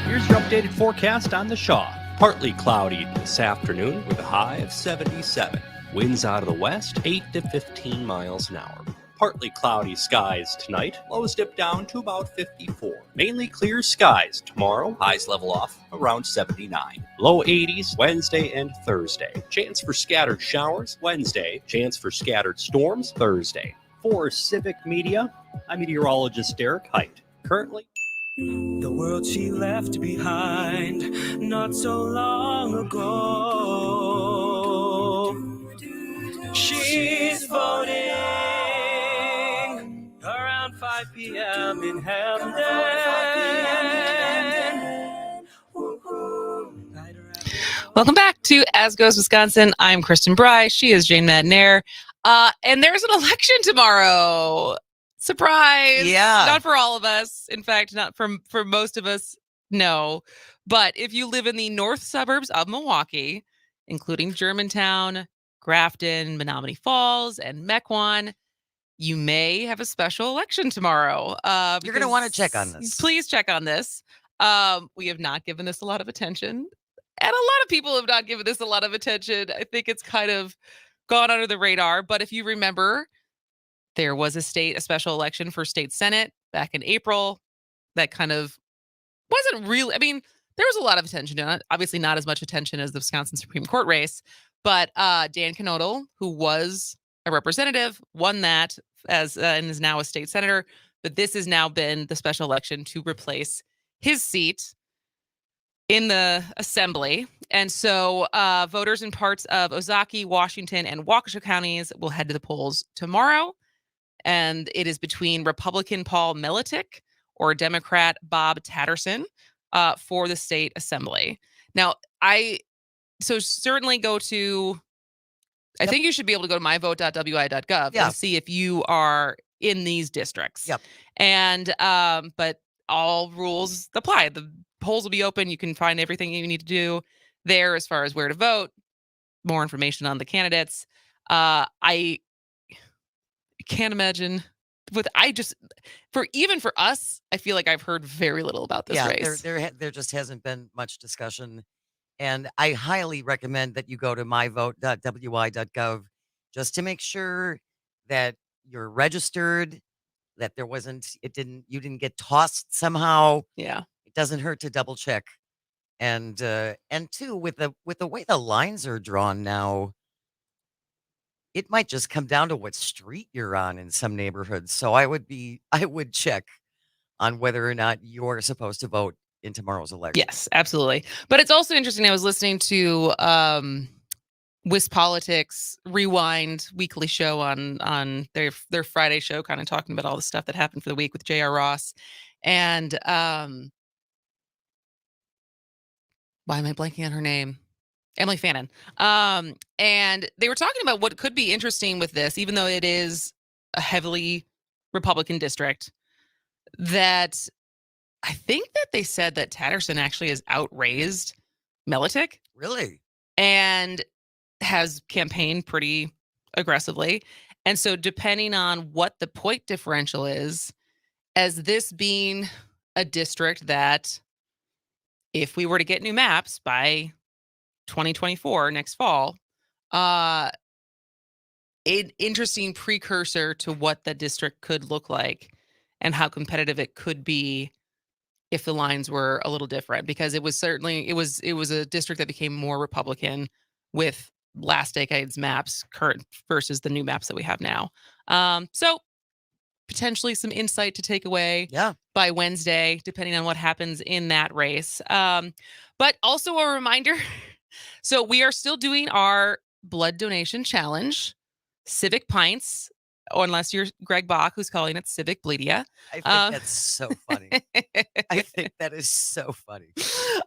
Here's your updated forecast on the Shaw. Partly cloudy this afternoon with a high of 77. Winds out of the west, 8 to 15 miles an hour. Partly cloudy skies tonight. Lows dip down to about 54. Mainly clear skies tomorrow. Highs level off around 79. Low 80s Wednesday and Thursday. Chance for scattered showers Wednesday. Chance for scattered storms Thursday. For Civic Media, I'm meteorologist Derek Height. Currently, the world she left behind not so long ago. She's voting around 5 p.m. in Hamden. Welcome back to As Goes Wisconsin. I'm Kristen Bry. She is Jane Madnair. And there's an election tomorrow. Surprise. Yeah. Not for all of us. In fact, not for most of us. No. But if you live in the north suburbs of Milwaukee, including Germantown, Grafton, Menominee Falls, and Mequon, you may have a special election tomorrow. You're going to want to check on this. Please check on this. We have not given this a lot of attention. And a lot of people have not given this a lot of attention. I think it's kind of gone under the radar. But if you remember, there was a special election for state Senate back in April that kind of wasn't really, I mean, there was a lot of attention to it. Obviously not as much attention as the Wisconsin Supreme Court race. But Dan Knodel, who was a representative, won that and is now a state senator. But this has now been the special election to replace his seat in the assembly. And so voters in parts of Ozaukee, Washington, and Waukesha counties will head to the polls tomorrow. And it is between Republican Paul Miletic or Democrat Bob Tatterson for the state assembly. Now, so certainly go to, I think you should be able to go to myvote.wi.gov and see if you are in these districts. Yep. And, but all rules apply. The polls will be open. You can find everything you need to do there as far as where to vote, more information on the candidates. I can't imagine for us, I feel like I've heard very little about this race. There just hasn't been much discussion. And I highly recommend that you go to myvote.wi.gov just to make sure that you're registered, that you didn't get tossed somehow. Yeah. It doesn't hurt to double check. And two, with the way the lines are drawn now, it might just come down to what street you're on in some neighborhoods. So I would check on whether or not you're supposed to vote in tomorrow's election. Yes, absolutely. But it's also interesting. I was listening to Wiz Politics Rewind weekly show on their Friday show, kind of talking about all the stuff that happened for the week with J.R. Ross. And why am I blanking on her name? Emily Fannin. And they were talking about what could be interesting with this, even though it is a heavily Republican district, that I think that they said that Tatterson actually has outraised Militic. Really? And has campaigned pretty aggressively. And so depending on what the point differential is, as this being a district that if we were to get new maps by 2024, next fall, an interesting precursor to what the district could look like and how competitive it could be if the lines were a little different, because it was a district that became more Republican with last decade's maps current versus the new maps that we have now. So potentially some insight to take away by Wednesday, depending on what happens in that race. But also a reminder, so we are still doing our blood donation challenge, Civic Pints, or unless you're Greg Bach, who's calling it Civic Bleedia. I think that's so funny. I think that is so funny.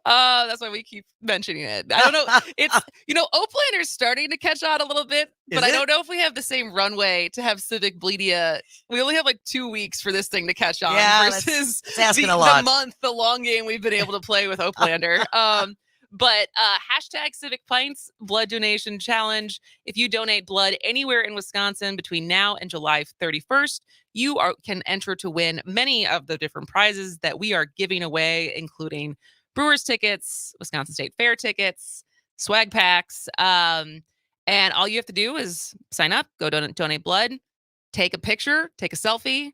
That's why we keep mentioning it. I don't know. It's, Oaklander's starting to catch on a little bit, but I don't know if we have the same runway to have Civic Bleedia. We only have like 2 weeks for this thing to catch on versus that's asking a lot. The long game we've been able to play with Oaklander. But hashtag Civic Pints blood donation challenge. If you donate blood anywhere in Wisconsin between now and July 31st, you can enter to win many of the different prizes that we are giving away, including Brewers tickets, Wisconsin State Fair tickets, swag packs. And all you have to do is sign up, go donate blood, take a picture, take a selfie,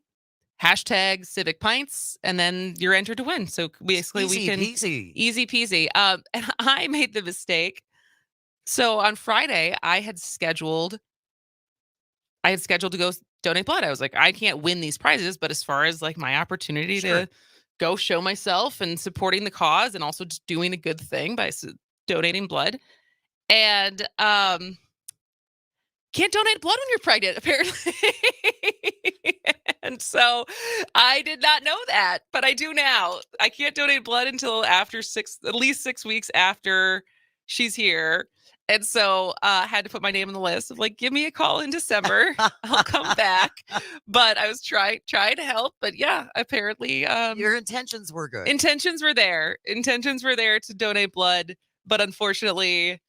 hashtag Civic Pints, and then you're entered to win. So basically easy peasy. And I made the mistake. So on Friday, I had scheduled to go donate blood. I was like, I can't win these prizes, but as far as like my opportunity to go show myself and supporting the cause and also just doing a good thing by donating blood. And can't donate blood when you're pregnant, apparently. And so I did not know that, but I do now. I can't donate blood until at least 6 weeks after she's here. And so I had to put my name on the list of like, give me a call in December. I'll come back. But I was trying to help. But yeah, apparently your intentions were good. Intentions were there to donate blood. But unfortunately,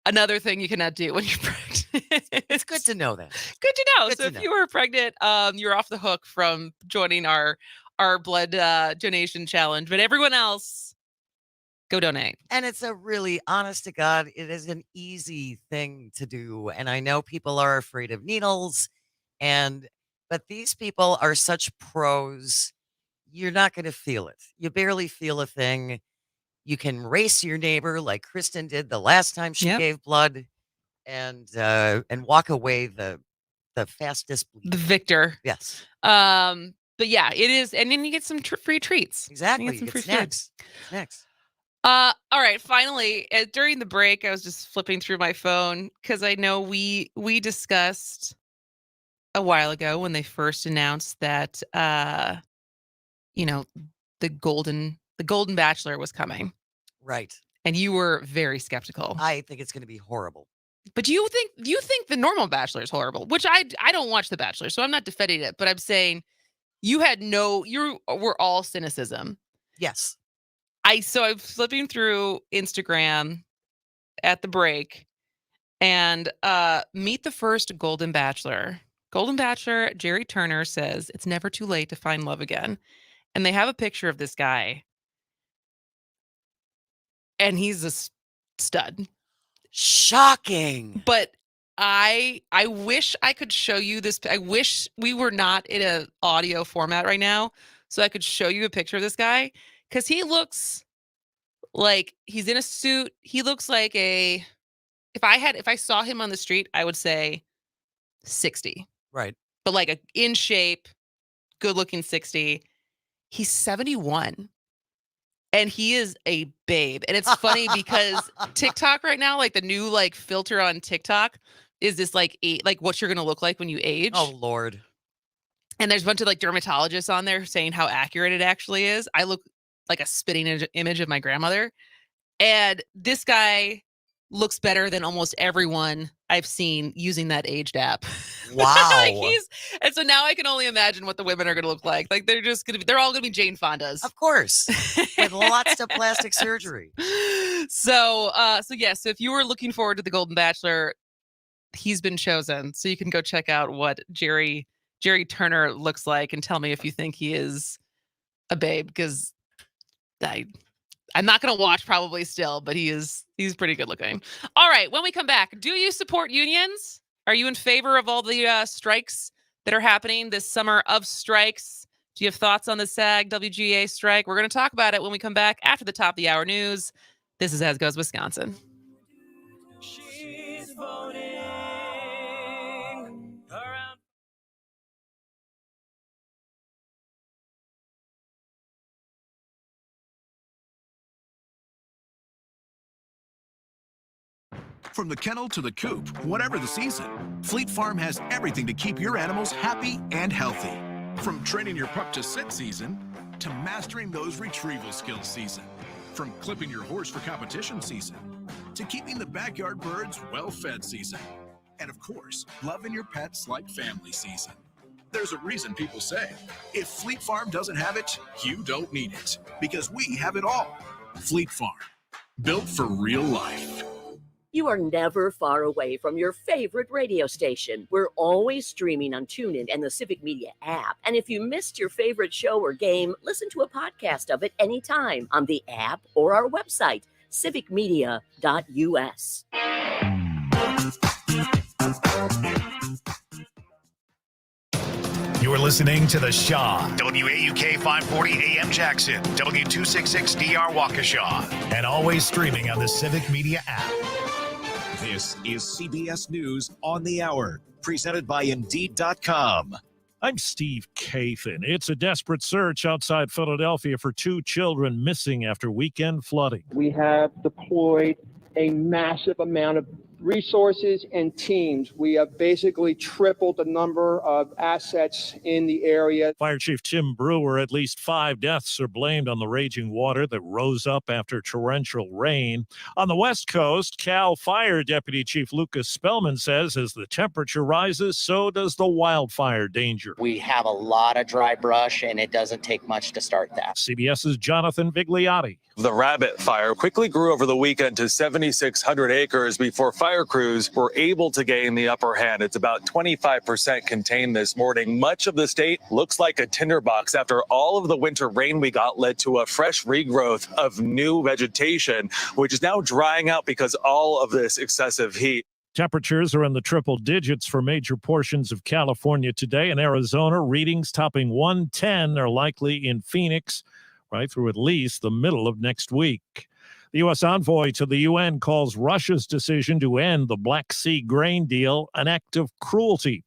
another thing you cannot do when you're pregnant. It's good to know that. Good to know. So if you were pregnant, you're off the hook from joining our blood donation challenge. But everyone else, go donate. And it's a really, honest to God, it is an easy thing to do. And I know people are afraid of needles, but these people are such pros. You're not going to feel it. You barely feel a thing. You can race your neighbor like Kristen did the last time she gave blood, and walk away the fastest bleeder. The victor. Yes. But yeah, it is, and then you get some free treats. Exactly. You get some free snacks. Snacks. All right. Finally, during the break, I was just flipping through my phone because I know we discussed a while ago when they first announced that the Golden Bachelor was coming. Right. And you were very skeptical. I think it's going to be horrible. But you think the normal Bachelor is horrible, which I don't watch The Bachelor, so I'm not defending it. But I'm saying you were all cynicism. Yes. So I'm flipping through Instagram at the break, and meet the first Golden Bachelor Golden Bachelor Jerry Turner says it's never too late to find love again. And they have a picture of this guy. And he's a stud. Shocking. But I wish I could show you this. I wish we were not in an audio format right now so I could show you a picture of this guy, because he looks like he's in a suit. He looks like if I saw him on the street, I would say 60. Right. But like a in shape, good looking 60. He's 71. And he is a babe. And it's funny because TikTok right now, like the new like filter on TikTok is this like what you're gonna look like when you age. Oh Lord. And there's a bunch of like dermatologists on there saying how accurate it actually is. I look like a spitting image of my grandmother. And this guy looks better than almost everyone I've seen using that aged app. Wow. And so now I can only imagine what the women are going to look like. Like they're all going to be Jane Fondas. Of course. With lots of plastic surgery. So if you were looking forward to the Golden Bachelor, he's been chosen. So you can go check out what Jerry Turner looks like and tell me if you think he is a babe, because I'm not going to watch probably still, but he's pretty good looking. All right. When we come back, do you support unions? Are you in favor of all the strikes that are happening this summer of strikes? Do you have thoughts on the SAG WGA strike? We're going to talk about it when we come back after the top of the hour news. This is As Goes Wisconsin. She's voting around. From the kennel to the coop, whatever the season, Fleet Farm has everything to keep your animals happy and healthy. From training your pup to sit season to mastering those retrieval skills season. From clipping your horse for competition season to keeping the backyard birds well-fed season. And of course, loving your pets like family season. There's a reason people say, if Fleet Farm doesn't have it, you don't need it. Because we have it all. Fleet Farm, built for real life. You are never far away from your favorite radio station. We're always streaming on TuneIn and the Civic Media app. And if you missed your favorite show or game, listen to a podcast of it anytime on the app or our website, civicmedia.us. You are listening to The Shaw, WAUK 540 AM Jackson, W266DR Waukesha, and always streaming on the Civic Media app. This is CBS News on the Hour, presented by Indeed.com. I'm Steve Kathan. It's a desperate search outside Philadelphia for 2 children missing after weekend flooding. We have deployed a massive amount of resources and teams. We have basically tripled the number of assets in the area. Fire Chief Tim Brewer, at least 5 deaths are blamed on the raging water that rose up after torrential rain. On the West Coast, Cal Fire Deputy Chief Lucas Spellman says as the temperature rises, so does the wildfire danger. We have a lot of dry brush, and it doesn't take much to start that. CBS's Jonathan Vigliotti. The rabbit fire quickly grew over the weekend to 7,600 acres before fire crews were able to gain the upper hand. It's about 25% contained this morning. Much of the state looks like a tinderbox after all of the winter rain we got led to a fresh regrowth of new vegetation, which is now drying out because all of this excessive heat. Temperatures are in the triple digits for major portions of California today. In Arizona, readings topping 110 are likely in Phoenix right through at least the middle of next week. The U.S. envoy to the UN calls Russia's decision to end the Black Sea grain deal an act of cruelty.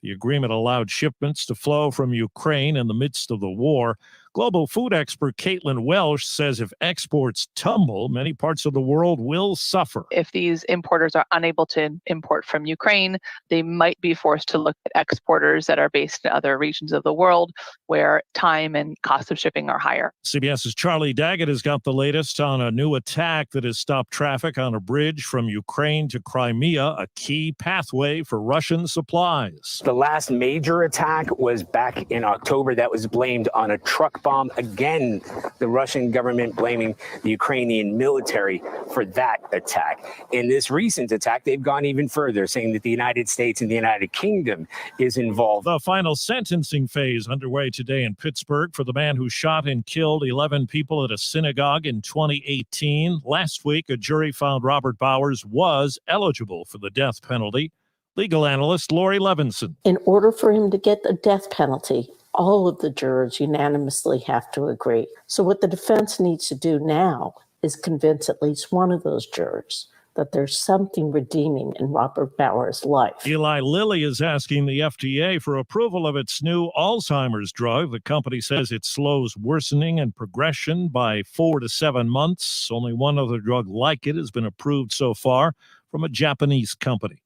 The agreement allowed shipments to flow from Ukraine in the midst of the war. Global food expert Caitlin Welsh says if exports tumble, many parts of the world will suffer. If these importers are unable to import from Ukraine, they might be forced to look at exporters that are based in other regions of the world where time and cost of shipping are higher. CBS's Charlie Daggett has got the latest on a new attack that has stopped traffic on a bridge from Ukraine to Crimea, a key pathway for Russian supplies. The last major attack was back in October that was blamed on a truck bomb. Again, the Russian government blaming the Ukrainian military for that attack. In this recent attack, they've gone even further, saying that the United States and the United Kingdom is involved. The final sentencing phase underway today in Pittsburgh for the man who shot and killed 11 people at a synagogue in 2018. Last week, a jury found Robert Bowers was eligible for the death penalty. Legal analyst Lori Levinson. In order for him to get the death penalty, all of the jurors unanimously have to agree. So what the defense needs to do now is convince at least one of those jurors that there's something redeeming in Robert Bowers' life. Eli Lilly is asking the FDA for approval of its new Alzheimer's drug. The company says it slows worsening and progression by 4 to 7 months. Only one other drug like it has been approved so far from a Japanese company.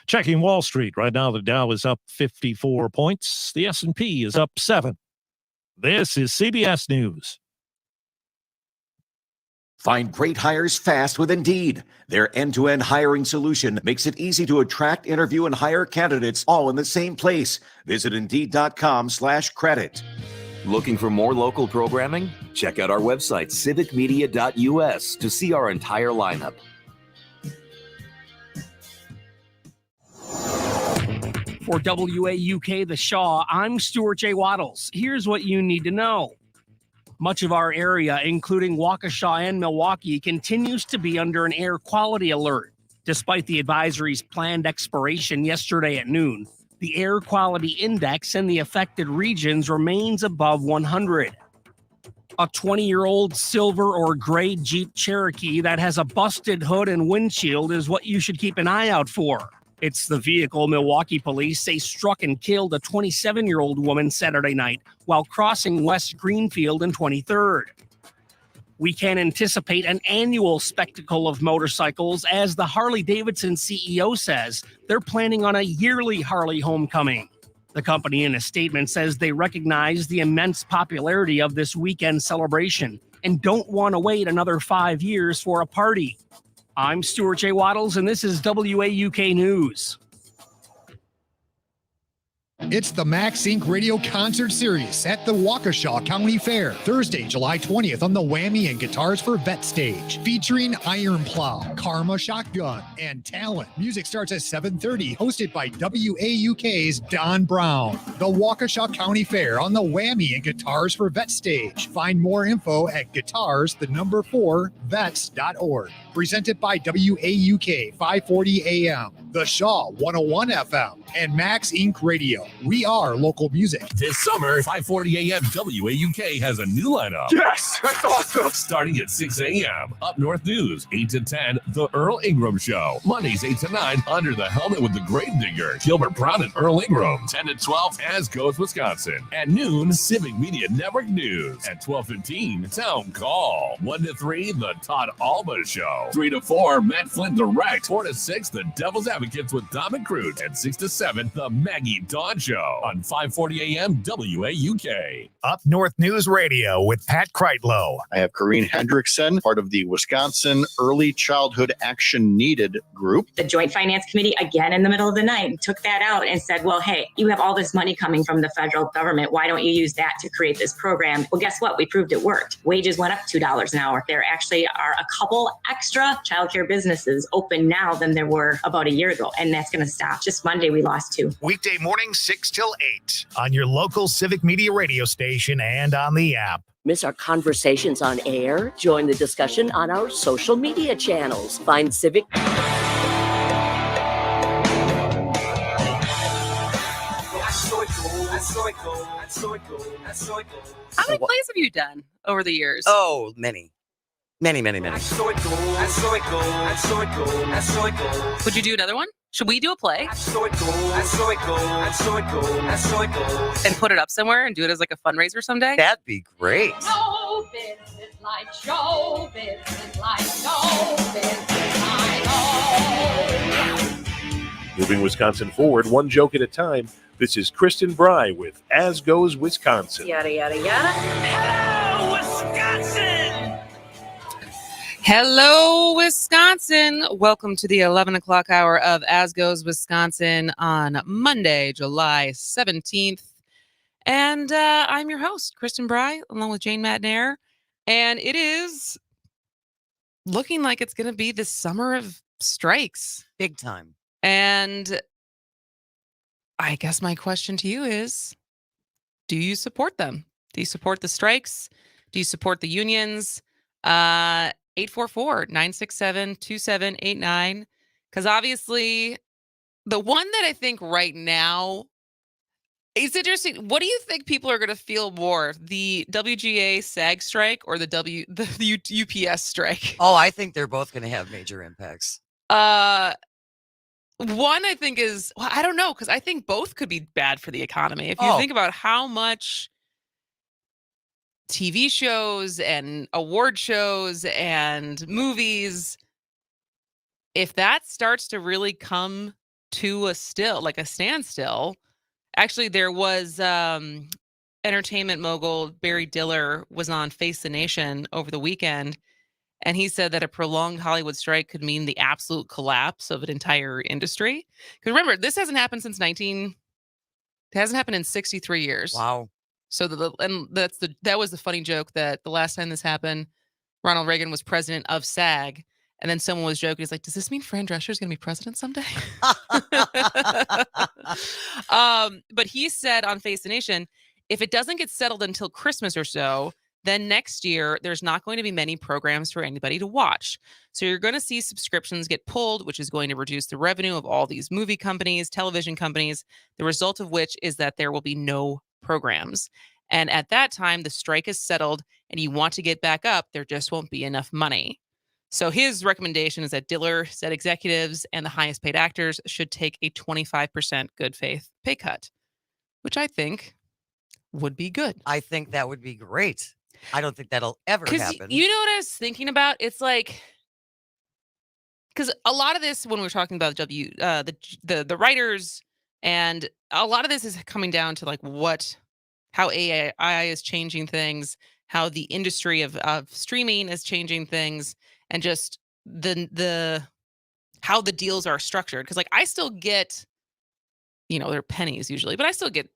Checking Wall Street. Right now, the Dow is up 54 points. The S&P is up 7. This is CBS News. Find great hires fast with Indeed. Their end-to-end hiring solution makes it easy to attract, interview, and hire candidates all in the same place. Visit Indeed.com/credit. Looking for more local programming? Check out our website, civicmedia.us, to see our entire lineup. For WAUK The Shaw, I'm Stuart J. Waddles. Here's what you need to know. Much of our area, including Waukesha and Milwaukee, continues to be under an air quality alert. Despite the advisory's planned expiration yesterday at noon, the air quality index in the affected regions remains above 100. A 20-year-old silver or gray Jeep Cherokee that has a busted hood and windshield is what you should keep an eye out for. It's the vehicle Milwaukee police say struck and killed a 27-year-old woman Saturday night while crossing West Greenfield and 23rd. We can anticipate an annual spectacle of motorcycles as the Harley-Davidson CEO says they're planning on a yearly Harley homecoming. The company in a statement says they recognize the immense popularity of this weekend celebration and don't want to wait another 5 years for a party. I'm Stuart J. Waddles, and this is WAUK News. It's the Max Inc. Radio Concert Series at the Waukesha County Fair, Thursday, July 20th on the Whammy and Guitars for Vet stage, featuring Iron Plow, Karma Shotgun, and Talent. Music starts at 7:30, hosted by WAUK's Don Brown. The Waukesha County Fair on the Whammy and Guitars for Vet stage. Find more info at guitars4vets.org. Presented by WAUK 540 AM, The Shaw 101 FM, and Max Inc. Radio. We are local music. This summer, 540 AM WAUK has a new lineup. Yes, that's awesome. Starting at 6 a.m. Up North News, 8 to 10, The Earl Ingram Show. Mondays, 8 to 9, Under the Helmet with the Grave Digger, Gilbert Brown and Earl Ingram. 10 to 12, As Goes Wisconsin. At noon, Civic Media Network News. At 12:15, Town Call. 1 to 3, The Todd Alba Show. 3 to 4, Matt Flynn Direct. 4 to 6, The Devil's Advocates with Dom and Cruz. At 6 to 7, The Maggie Dawn Show on 540 AM WAUK. Up North News Radio with Pat Kreitlow. I have Corrine Hendrickson, part of the Wisconsin Early Childhood Action Needed group. The Joint Finance Committee, again in the middle of the night, took that out and said, well, hey, you have all this money coming from the federal government. Why don't you use that to create this program? Well, guess what? We proved it worked. Wages went up $2 an hour. There actually are a couple extra childcare businesses open now than there were about a year ago, and that's going to stop. Just Monday, we lost 2. Weekday mornings, 6 till 8 on your local Civic Media radio station and on the app. Miss our conversations on air? Join the discussion on our social media channels. Find Civic. How many plays have you done over the years? Oh, many. Many. Would you do another one? Should we do a play? And put it up somewhere and do it as like a fundraiser someday? That'd be great. Show business like show business like show business I know. Moving Wisconsin forward, one joke at a time. This is Kristen Bry with As Goes Wisconsin. Yada, yada, yada. Hello, Wisconsin! Hello, Wisconsin. Welcome to the 11 o'clock hour of As Goes Wisconsin on Monday, July 17th. And I'm your host, Kristen Bry, along with Jane Madnair. And it is looking like it's going to be the summer of strikes. Big time. And I guess my question to you is, do you support them? Do you support the strikes? Do you support the unions? 844-967-2789. Because obviously, the one that I think right now, it's interesting. What do you think people are going to feel more, the WGA SAG strike or the UPS strike? Oh, I think they're both going to have major impacts. One I think is, well, I don't know, because I think both could be bad for the economy. If you think about how much TV shows and award shows and movies, if that starts to really come to a standstill. Actually, there was entertainment mogul Barry Diller was on Face the Nation over the weekend, and he said that a prolonged Hollywood strike could mean the absolute collapse of an entire industry. Because remember, this hasn't happened since it hasn't happened in 63 years. Wow. So that was the funny joke that the last time this happened, Ronald Reagan was president of SAG, and then someone was joking. He's like, "Does this mean Fran Drescher is going to be president someday?" But he said on Face the Nation, if it doesn't get settled until Christmas or so, then next year there's not going to be many programs for anybody to watch. So you're going to see subscriptions get pulled, which is going to reduce the revenue of all these movie companies, television companies, the result of which is that there will be no programs. And at that time, the strike is settled and you want to get back up, there just won't be enough money. So his recommendation is that Diller said executives and the highest paid actors should take a 25% good faith pay cut, which I think would be good. I think that would be great. I don't think that'll ever happen. You know what I was thinking about? It's like, because a lot of this, when we're talking about the writers, and a lot of this is coming down to like how AI is changing things, how the industry of streaming is changing things, and just how the deals are structured. Because like I still get, they're pennies usually, but I still get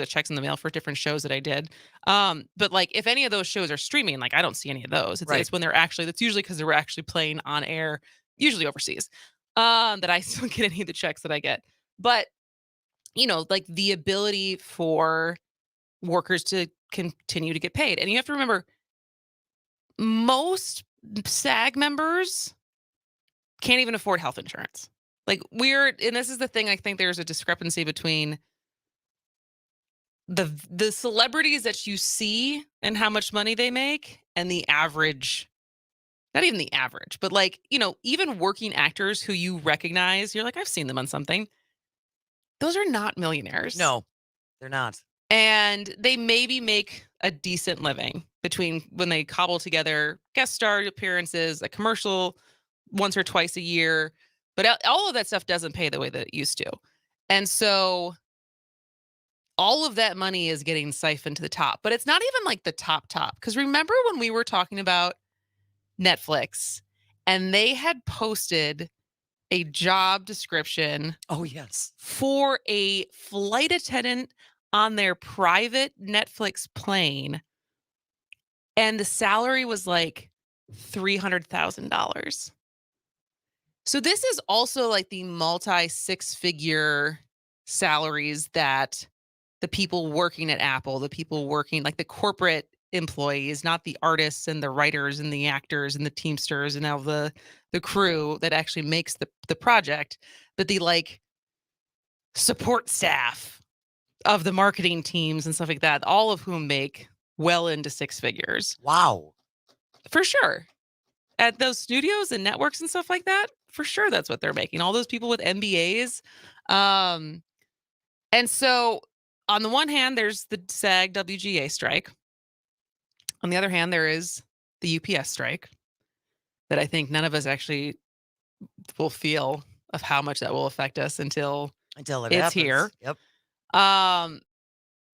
checks in the mail for different shows that I did. But like if any of those shows are streaming, like I don't see any of those. It's when that's usually because they were actually playing on air, usually overseas, that I still get any of the checks that I get. But like the ability for workers to continue to get paid. And you have to remember, most SAG members can't even afford health insurance. Like and this is the thing, I think there's a discrepancy between the celebrities that you see and how much money they make and the average, not even the average, but like, even working actors who you recognize, you're like, I've seen them on something. Those are not millionaires. No, they're not. And they maybe make a decent living between when they cobble together guest star appearances, a commercial once or twice a year. But all of that stuff doesn't pay the way that it used to. And so all of that money is getting siphoned to the top. But it's not even like the top. Because remember when we were talking about Netflix and they had posted a job description. Oh, yes. For a flight attendant on their private Netflix plane. And the salary was like $300,000. So this is also like the multi-six-figure salaries that the people working at Apple, the people working, like the corporate employees, not the artists and the writers and the actors and the teamsters and all the crew that actually makes the project, but the like support staff of the marketing teams and stuff like that, all of whom make well into six figures. Wow. For sure. At those studios and networks and stuff like that, for sure that's what they're making. All those people with MBAs. And so on the one hand, there's the SAG WGA strike. On the other hand, there is the UPS strike that I think none of us actually will feel of how much that will affect us until it it's happens. here. Yep.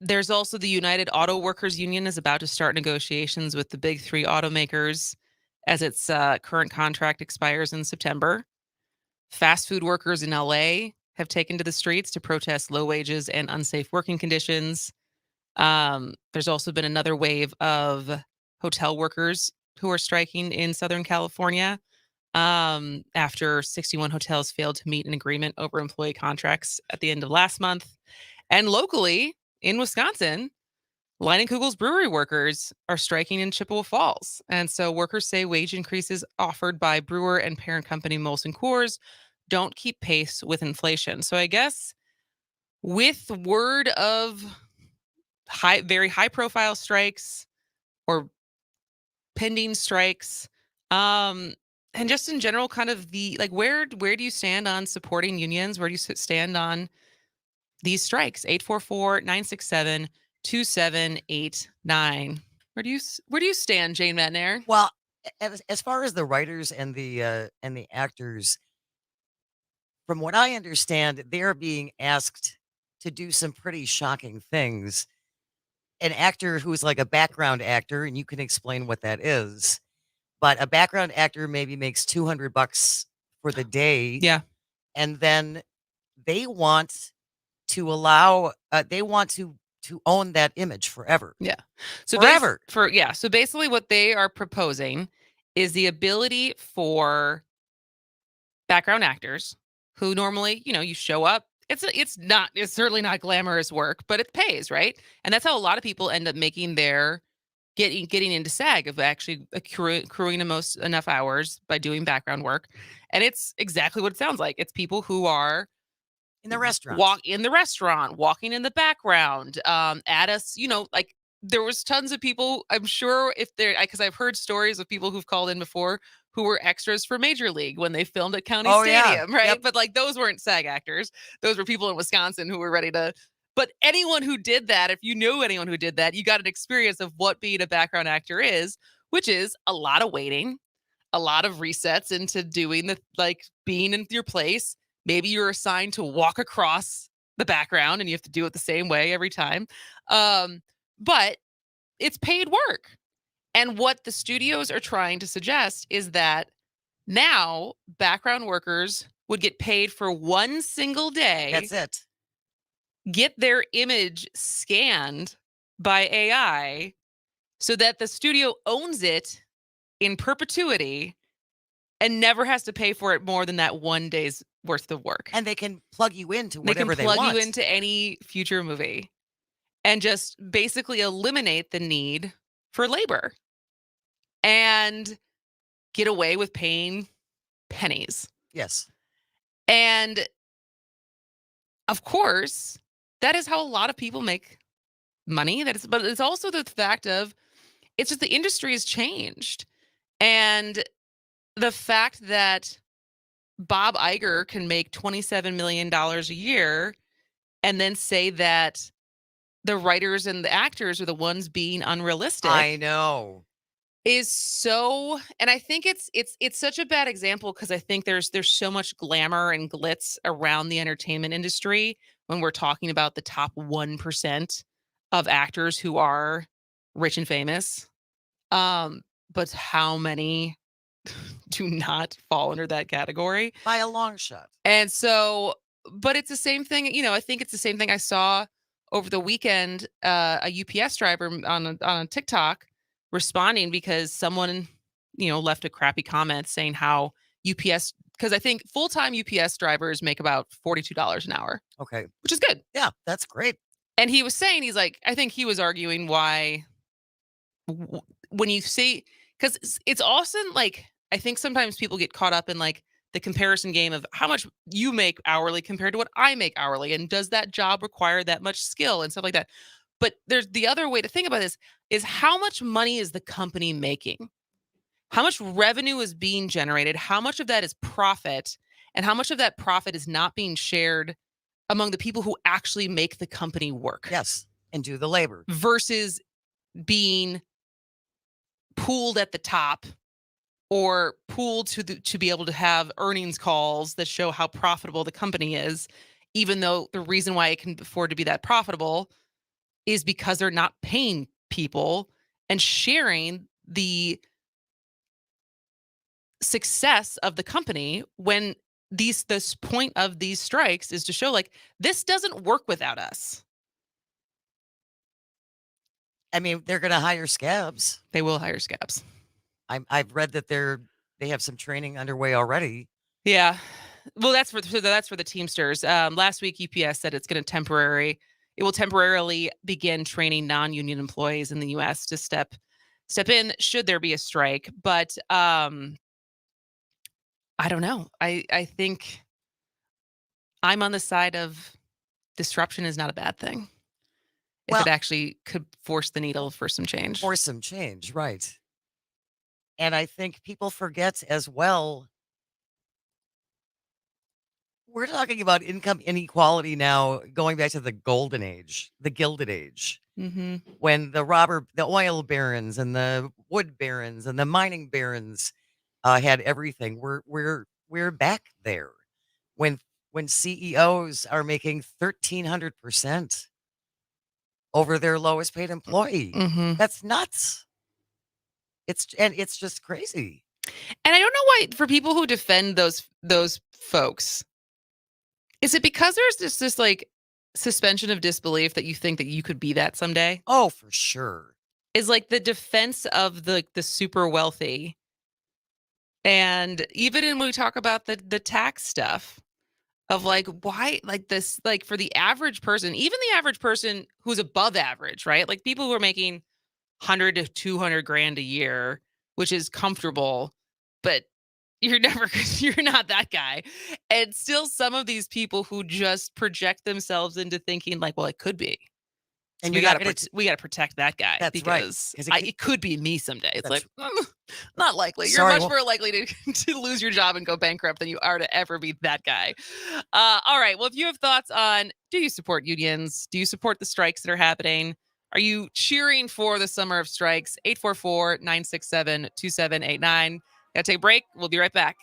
There's also the United Auto Workers Union is about to start negotiations with the big three automakers as its current contract expires in September. Fast food workers in LA have taken to the streets to protest low wages and unsafe working conditions. There's also been another wave of hotel workers who are striking in Southern California after 61 hotels failed to meet an agreement over employee contracts at the end of last month. And locally in Wisconsin, Leinenkugel's brewery workers are striking in Chippewa Falls. And so workers say wage increases offered by brewer and parent company Molson Coors don't keep pace with inflation. So I guess with word of very high profile strikes or pending strikes, and just in general, kind of the like where do you stand on supporting unions? Where do you stand on these strikes? 844-967-2789. Where do you stand, Jane Matnair? Well, as far as the writers and the actors, from what I understand, they're being asked to do some pretty shocking things. An actor who's like a background actor, and you can explain what that is, but a background actor maybe makes $200 for the day. Yeah. And then they want to allow, they want to own that image forever. Yeah. So forever. So basically what they are proposing is the ability for background actors who normally, you show up. It's certainly not glamorous work, but it pays, right? And that's how a lot of people end up making their getting into SAG, of actually accruing enough hours by doing background work. And it's exactly what it sounds like. It's people who are in the restaurant, walking in the background, at us, like there was tons of people, I'm sure, because I've heard stories of people who've called in before who were extras for Major League when they filmed at County Stadium, right? Yep. But like those weren't SAG actors. Those were people in Wisconsin who were ready to. But anyone who did that, if you knew anyone who did that, you got an experience of what being a background actor is, which is a lot of waiting, a lot of resets into doing being in your place. Maybe you're assigned to walk across the background and you have to do it the same way every time. But it's paid work. And what the studios are trying to suggest is that now background workers would get paid for one single day. That's it. Get their image scanned by AI so that the studio owns it in perpetuity and never has to pay for it more than that one day's worth of work. And they can plug you into whatever they want. They can want. plug you into any future movie and just basically eliminate the need for labor and get away with paying pennies. Yes. And of course, that is how a lot of people make money. But it's also the fact of it's just the industry has changed. And the fact that Bob Iger can make $27 million a year and then say that the writers and the actors are the ones being unrealistic. I know. Is so, and I think it's such a bad example because I think there's so much glamour and glitz around the entertainment industry when we're talking about the top 1% of actors who are rich and famous. But how many do not fall under that category? By a long shot. And so, but it's the same thing, I think it's the same thing I saw over the weekend, a UPS driver on a TikTok responding because someone, left a crappy comment saying how UPS, because I think full-time UPS drivers make about $42 an hour. Okay. Which is good. Yeah, that's great. And he was saying, I think he was arguing why when you see, because it's often like, I think sometimes people get caught up in like the comparison game of how much you make hourly compared to what I make hourly. And does that job require that much skill and stuff like that? But there's the other way to think about this is how much money is the company making? How much revenue is being generated? How much of that is profit? And how much of that profit is not being shared among the people who actually make the company work? Yes, and do the labor. Versus being pooled at the top or pooled to be able to have earnings calls that show how profitable the company is, even though the reason why it can afford to be that profitable is because they're not paying people and sharing the success of the company when this point of these strikes is to show like this doesn't work without us. I mean, they're going to hire scabs. They will hire scabs. I've read that they have some training underway already. Yeah. Well, that's for the Teamsters. Last week, UPS said it will temporarily begin training non-union employees in the U.S. to step in should there be a strike. But I don't know. I think I'm on the side of disruption is not a bad thing. If it actually could force the needle for some change. For some change, right. And I think people forget as well, we're talking about income inequality now, going back to the golden age, the Gilded Age, when the oil barons and the wood barons and the mining barons had everything. We're back there when CEOs are making 1,300% over their lowest paid employee. That's nuts. It's just crazy. And I don't know why, for people who defend those folks, is it because there's this like suspension of disbelief that you think that you could be that someday? Oh, for sure. Is like the defense of the super wealthy. And even when we talk about the tax stuff of like, why, like this, like for the average person, even the average person who's above average, right? Like people who are making 100 to 200 grand a year, which is comfortable, but you're not that guy. And still some of these people who just project themselves into thinking like, well, it could be. And we got to protect that guy. That's because it could be me someday. It's like, not likely. You're Sorry, much more likely to lose your job and go bankrupt than you are to ever be that guy. All right. Well, if you have thoughts on, do you support unions? Do you support the strikes that are happening? Are you cheering for the summer of strikes? 844-967-2789. Gotta take a break. We'll be right back.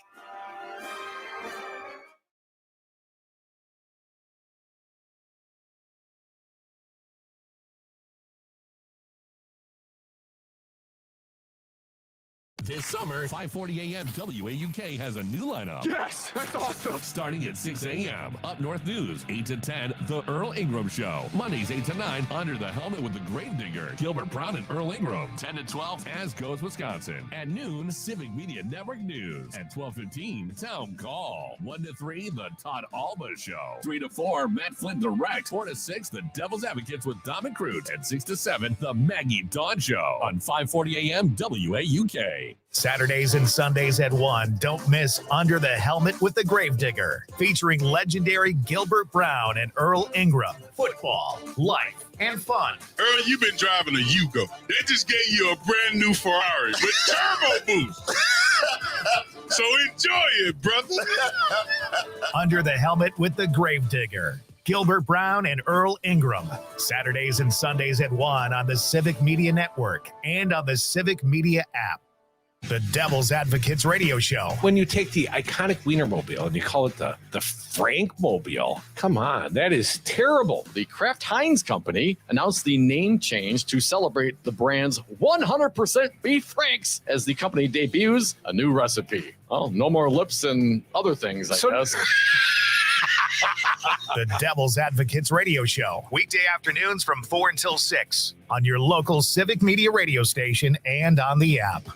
This summer, 5:40 a.m. WAUK has a new lineup. Yes, that's awesome. Starting at 6 a.m. Up North News, 8 to 10, The Earl Ingram Show. Mondays, 8 to 9, Under the Helmet with the Gravedigger, Gilbert Brown and Earl Ingram. 10 to 12, As Goes Wisconsin. At noon, Civic Media Network News. At 12:15, Town Call. 1 to 3, The Todd Alba Show. 3 to 4, Matt Flynn Direct. 4 to 6, The Devil's Advocates with Dom and Crute. And 6 to 7, The Maggie Dawn Show. On 5:40 a.m. WAUK. Saturdays and Sundays at 1. Don't miss Under the Helmet with the Gravedigger, featuring legendary Gilbert Brown and Earl Ingram. Football, life, and fun. Earl, you've been driving a Yugo. They just gave you a brand new Ferrari with turbo boost. So enjoy it, brother. Under the Helmet with the Gravedigger. Gilbert Brown and Earl Ingram. Saturdays and Sundays at 1 on the Civic Media Network and on the Civic Media app. The Devil's Advocates radio show. When you take the iconic Wienermobile and you call it the Frankmobile, come on, that is terrible. The Kraft Heinz Company announced the name change to celebrate the brand's 100% beef Franks as the company debuts a new recipe. Well, no more lips and other things, I guess. The Devil's Advocates radio show. Weekday afternoons from 4 until 6 on your local Civic Media radio station and on the app.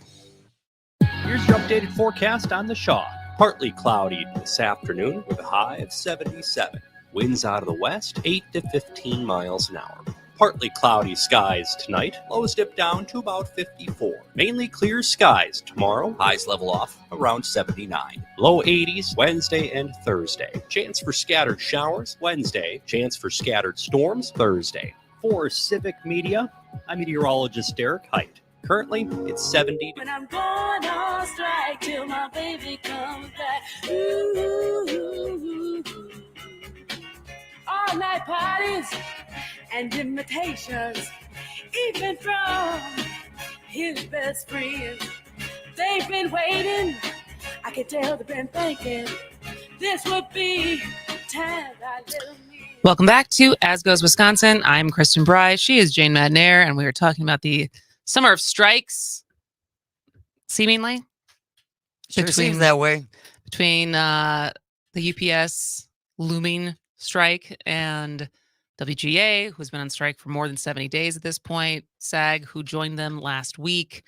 Here's your updated forecast on the Shaw. Partly cloudy this afternoon with a high of 77. Winds out of the west, 8 to 15 miles an hour. Partly cloudy skies tonight. Lows dip down to about 54. Mainly clear skies tomorrow. Highs level off around 79. Low 80s Wednesday and Thursday. Chance for scattered showers Wednesday. Chance for scattered storms Thursday. For Civic Media, I'm meteorologist Derek Height. Currently, it's 70. When I'm going on strike till my baby comes back. Ooh, all night parties and invitations, even from his best friends. They've been waiting. I can tell they've been thinking this would be time I let them in. Welcome back to As Goes Wisconsin. I'm Kristen Bry. She is Jane Madnair, and we are talking about the summer of strikes, seemingly. Sure seems that way. Between the UPS looming strike and WGA, who's been on strike for more than 70 days at this point, SAG, who joined them last week,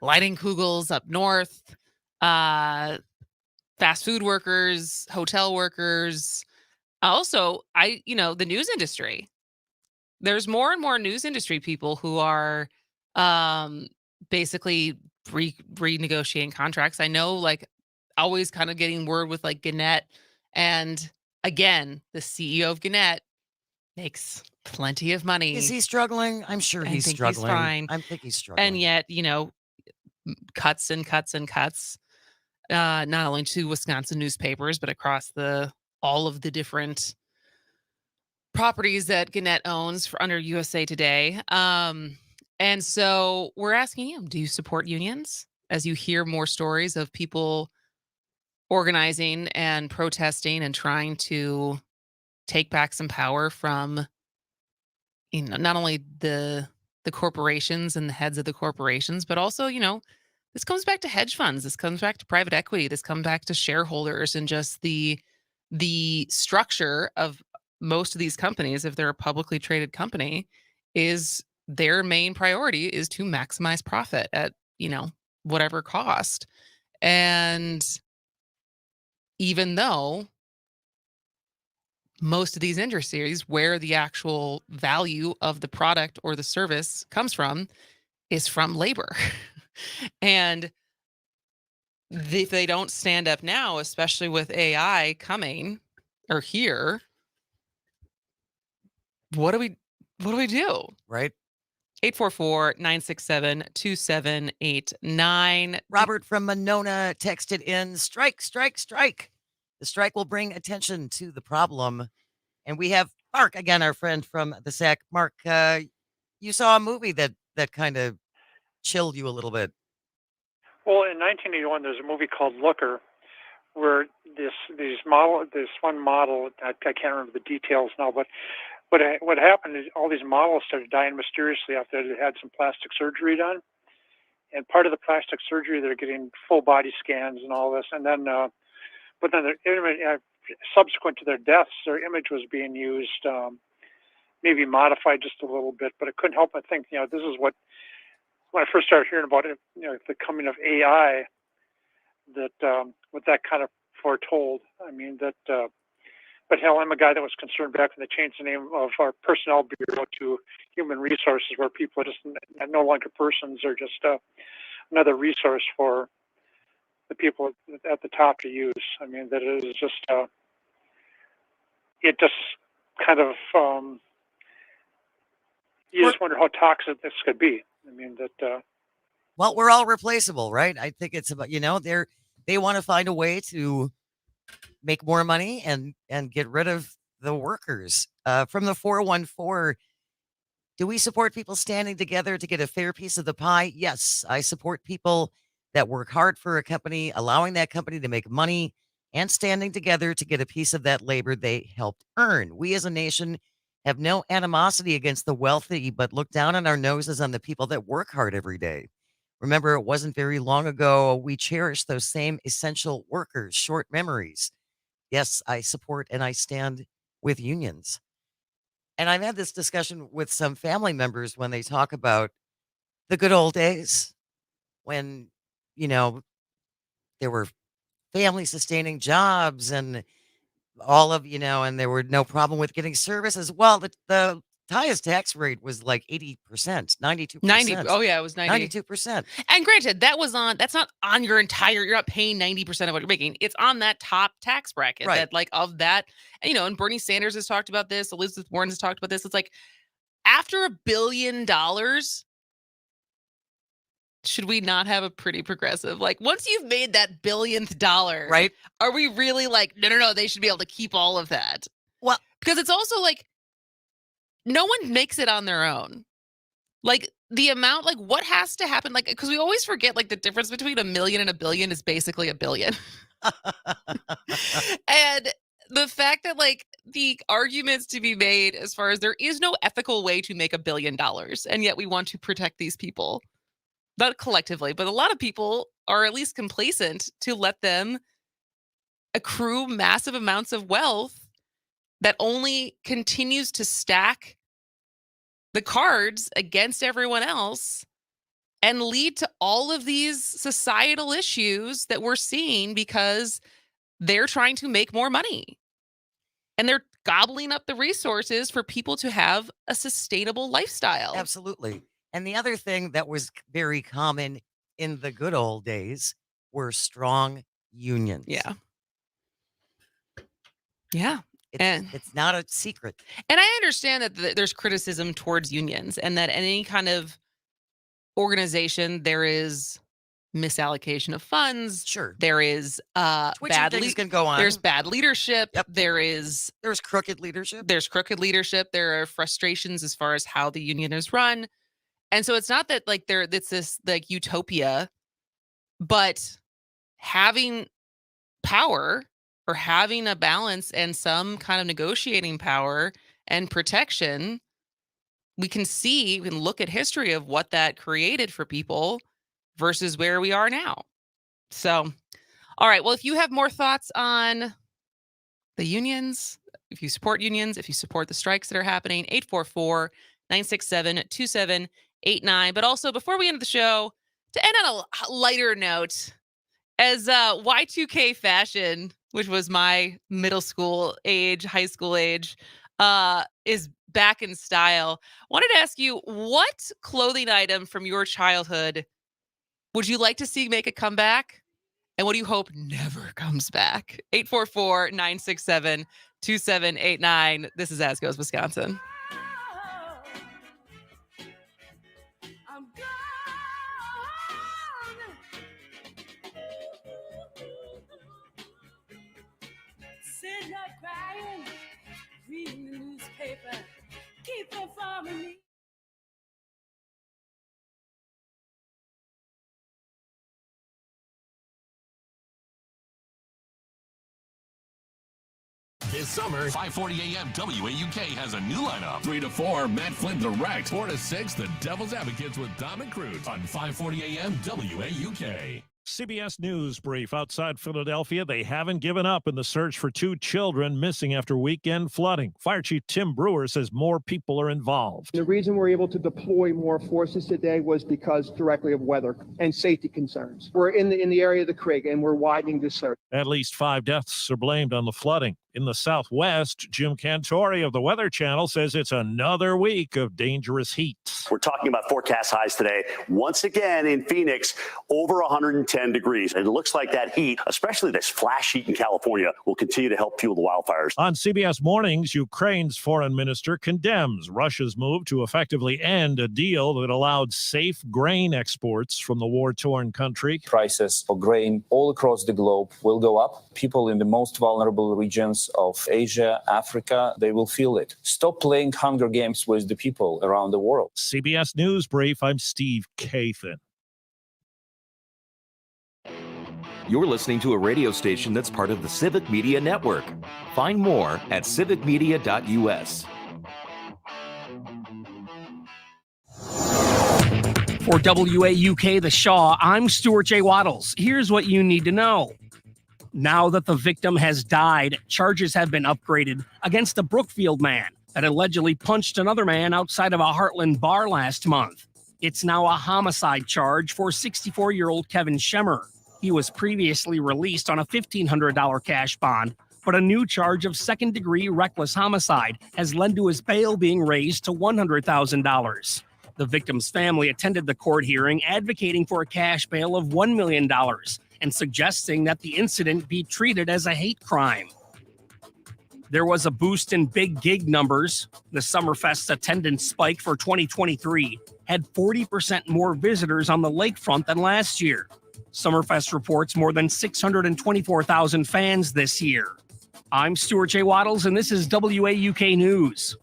lighting Kugels up north, fast food workers, hotel workers. Also, the news industry. There's more and more news industry people who are basically renegotiating contracts. I know, like, always kind of getting word with like Gannett, and again, the CEO of Gannett makes plenty of money. Is he struggling? I'm sure I he's think struggling. He's fine. I think he's struggling. And yet, cuts and cuts and cuts, not only to Wisconsin newspapers, but across all of the different properties that Gannett owns under USA Today. And so we're asking you, do you support unions? As you hear more stories of people organizing and protesting and trying to take back some power from, not only the corporations and the heads of the corporations, but also, this comes back to hedge funds. This comes back to private equity. This comes back to shareholders and just the structure of most of these companies. If they're a publicly traded company, is their main priority is to maximize profit at, whatever cost. And even though most of these industries where the actual value of the product or the service comes from is from labor. And if they don't stand up now, especially with AI coming or here, what do we do? Right. 844-967-2789. Robert from Monona texted in, strike, strike, strike. The strike will bring attention to the problem. And we have Mark, again, our friend from the SAC. Mark, you saw a movie that kind of chilled you a little bit. Well, in 1981, there's a movie called Looker, where this one model, I can't remember the details now, but what happened is all these models started dying mysteriously after they had some plastic surgery done. And part of the plastic surgery, they're getting full body scans and all this. And then, but then subsequent to their deaths, their image was being used, maybe modified just a little bit. But I couldn't help but think, this is when I first started hearing about it, the coming of AI, that what that kind of foretold. I mean, but hell, I'm a guy that was concerned back when they changed the name of our personnel bureau to human resources, where people are just no longer persons, or just another resource for the people at the top to use. I mean, that it is just, it just kind of, you just wonder how toxic this could be. I mean, that. Well, we're all replaceable, right? I think it's about, they want to find a way to make more money and get rid of the workers. From the 414, do we support people standing together to get a fair piece of the pie? Yes, I support people that work hard for a company, allowing that company to make money and standing together to get a piece of that labor they helped earn. We as a nation have no animosity against the wealthy, but look down on our noses on the people that work hard every day. Remember, it wasn't very long ago we cherished those same essential workers. Short memories. Yes, I support and I stand with unions. And I've had this discussion with some family members when they talk about the good old days when, there were family sustaining jobs and all of, and there were no problem with getting services. Well, the highest tax rate was like 80%, 92%. 90. Oh yeah, it was 92%. And granted, that's not on your entire, you're not paying 90% of what you're making. It's on that top tax bracket, right? That, like, of that, and Bernie Sanders has talked about this, Elizabeth Warren has talked about this. It's like, after $1 billion, should we not have a pretty progressive? Like, once you've made that billionth dollar, right? Are we really like, no, they should be able to keep all of that? Well, because it's also like, no one makes it on their own. Like, the amount, like, what has to happen? Like, because we always forget, like, the difference between $1 million and $1 billion is basically $1 billion. And the fact that, like, the arguments to be made as far as there is no ethical way to make $1 billion, and yet we want to protect these people. Not collectively, but a lot of people are at least complacent to let them accrue massive amounts of wealth that only continues to stack the cards against everyone else and lead to all of these societal issues that we're seeing because they're trying to make more money. And they're gobbling up the resources for people to have a sustainable lifestyle. Absolutely. And the other thing that was very common in the good old days were strong unions. Yeah. Yeah. It's not a secret. And I understand that there's criticism towards unions and that in any kind of organization, there is misallocation of funds. Sure. There is Twitching things can go on. There's bad leadership. Yep. There's crooked leadership. There's crooked leadership. There are frustrations as far as how the union is run. And so it's not that like it's this like utopia, but having power or having a balance and some kind of negotiating power and protection, we can look at history of what that created for people versus where we are now. So, all right. Well, if you have more thoughts on the unions, if you support unions, if you support the strikes that are happening, 844-967-2789. But also, before we end the show, to end on a lighter note, as Y2K fashion, which was my middle school age, high school age, is back in style, wanted to ask you, what clothing item from your childhood would you like to see make a comeback? And what do you hope never comes back? 844-967-2789. This is As Goes Wisconsin. Sitting up crying, reading the newspaper, keep informing me. This summer, 5:40 a.m. WAUK has a new lineup. 3 to 4, Matt Flynn Direct. 4 to 6, The Devil's Advocates with Dom and Cruz on 5:40 a.m. WAUK. CBS News brief outside Philadelphia. They haven't given up in the search for 2 children missing after weekend flooding. Fire Chief Tim Brewer says more people are involved. The reason we're able to deploy more forces today was because directly of weather and safety concerns. We're in the area of the creek and we're widening the search. At least 5 deaths are blamed on the flooding. In the Southwest, Jim Cantori of the Weather Channel says it's another week of dangerous heat. We're talking about forecast highs today. Once again in Phoenix, over 110 degrees. And it looks like that heat, especially this flash heat in California, will continue to help fuel the wildfires. On CBS Mornings, Ukraine's foreign minister condemns Russia's move to effectively end a deal that allowed safe grain exports from the war-torn country. Prices for grain all across the globe will go up. People in the most vulnerable regions of Asia, Africa, they will feel it. Stop playing Hunger Games with the people around the world. CBS News Brief, I'm Steve Kathan. You're listening to a radio station that's part of the Civic Media Network. Find more at civicmedia.us. For WAUK The Shaw, I'm Stuart J. Waddles. Here's what you need to know. Now that the victim has died, charges have been upgraded against a Brookfield man that allegedly punched another man outside of a Heartland bar last month. It's now a homicide charge for 64-year-old Kevin Schemmer. He was previously released on a $1,500 cash bond, but a new charge of second-degree reckless homicide has led to his bail being raised to $100,000. The victim's family attended the court hearing advocating for a cash bail of $1 million and suggesting that the incident be treated as a hate crime. There was a boost in big gig numbers. The Summerfest attendance spike for 2023 had 40% more visitors on the lakefront than last year. Summerfest reports more than 624,000 fans this year. I'm Stuart J. Waddles, and this is WAUK News.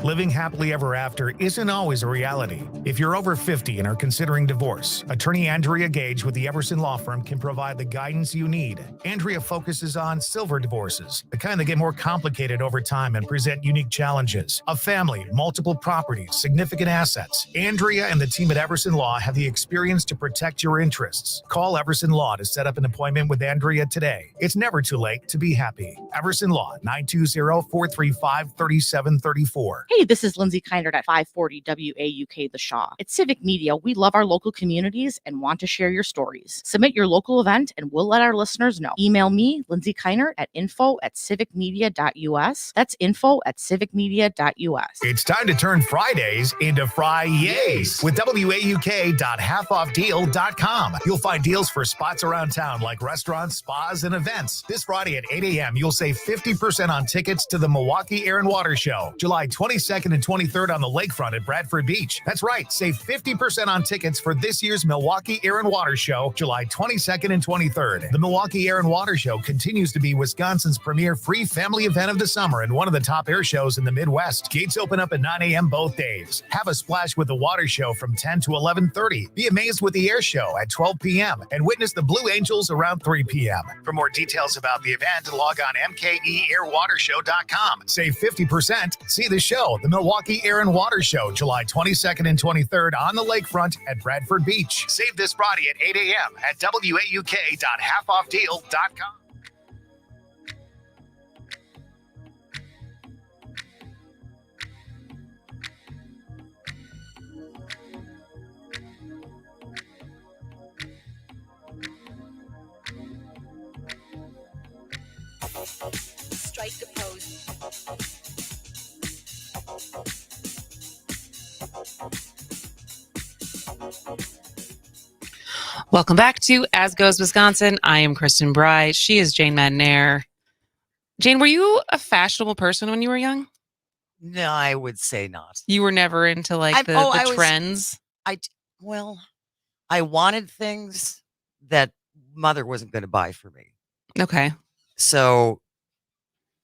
Living happily ever after isn't always a reality. If you're over 50 and are considering divorce, attorney Andrea Gage with the Everson Law Firm can provide the guidance you need. Andrea focuses on silver divorces, the kind that get more complicated over time and present unique challenges. A family, multiple properties, significant assets. Andrea and the team at Everson Law have the experience to protect your interests. Call Everson Law to set up an appointment with Andrea today. It's never too late to be happy. Everson Law, 920-435-3734. Hey, this is Lindsay Kindert at 540 WAUK The Shaw. At Civic Media, we love our local communities and want to share your stories. Submit your local event and we'll let our listeners know. Email me, Lindsay Kindert, at info@civicmedia.us. That's info@civicmedia.us. It's time to turn Fridays into Fri-yays with WAUK.halfoffdeal.com. You'll find deals for spots around town like restaurants, spas, and events. This Friday at 8 a.m., you'll save 50% on tickets to the Milwaukee Air and Water Show, July 22nd and 23rd on the lakefront at Bradford Beach. That's right, save 50% on tickets for this year's Milwaukee Air and Water Show, July 22nd and 23rd. The Milwaukee Air and Water Show continues to be Wisconsin's premier free family event of the summer and one of the top air shows in the Midwest. Gates open up at 9 a.m. both days. Have a splash with the water show from 10 to 11:30. Be amazed with the air show at 12 p.m. and witness the Blue Angels around 3 p.m. For more details about the event, log on mkeairwatershow.com. Save 50%. See the show, the Milwaukee Air and Water Show, July 22nd and 23rd on the lakefront at Bradford Beach. Save this Friday at 8 a.m. at WAUK.halfoffdeal.com. Strike a pose. Welcome back to As Goes Wisconsin. I am Kristen Bry. She is Jane Madnair. Jane, were you a fashionable person when you were young? No, I would say not. You were never into like the trends? I wanted things that mother wasn't going to buy for me. Okay. So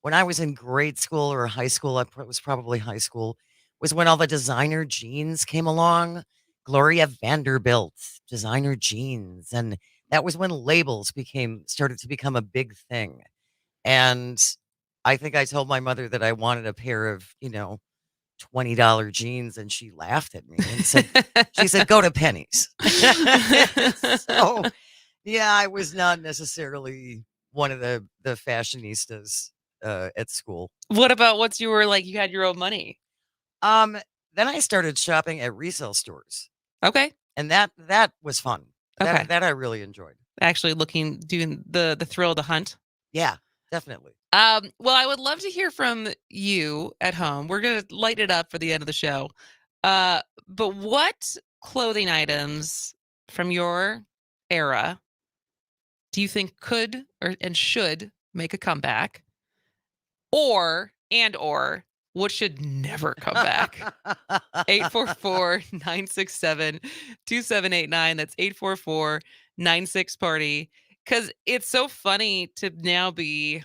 when I was in grade school or high school, it was probably high school, was when all the designer jeans came along. Gloria Vanderbilt, designer jeans. And that was when labels started to become a big thing. And I think I told my mother that I wanted a pair of, $20 jeans, and she laughed at me and said, she said, go to Penny's. So, yeah, I was not necessarily one of the fashionistas at school. What about once you were you had your own money? Then I started shopping at resale stores. Okay. And that was fun. Okay. That I really enjoyed. Actually doing the thrill of the hunt. Yeah, definitely. Well, I would love to hear from you at home. We're going to light it up for the end of the show. But what clothing items from your era do you think could and should make a comeback? Or what should never come back? 844-967-2789. That's 844-96-party. Because it's so funny to now be,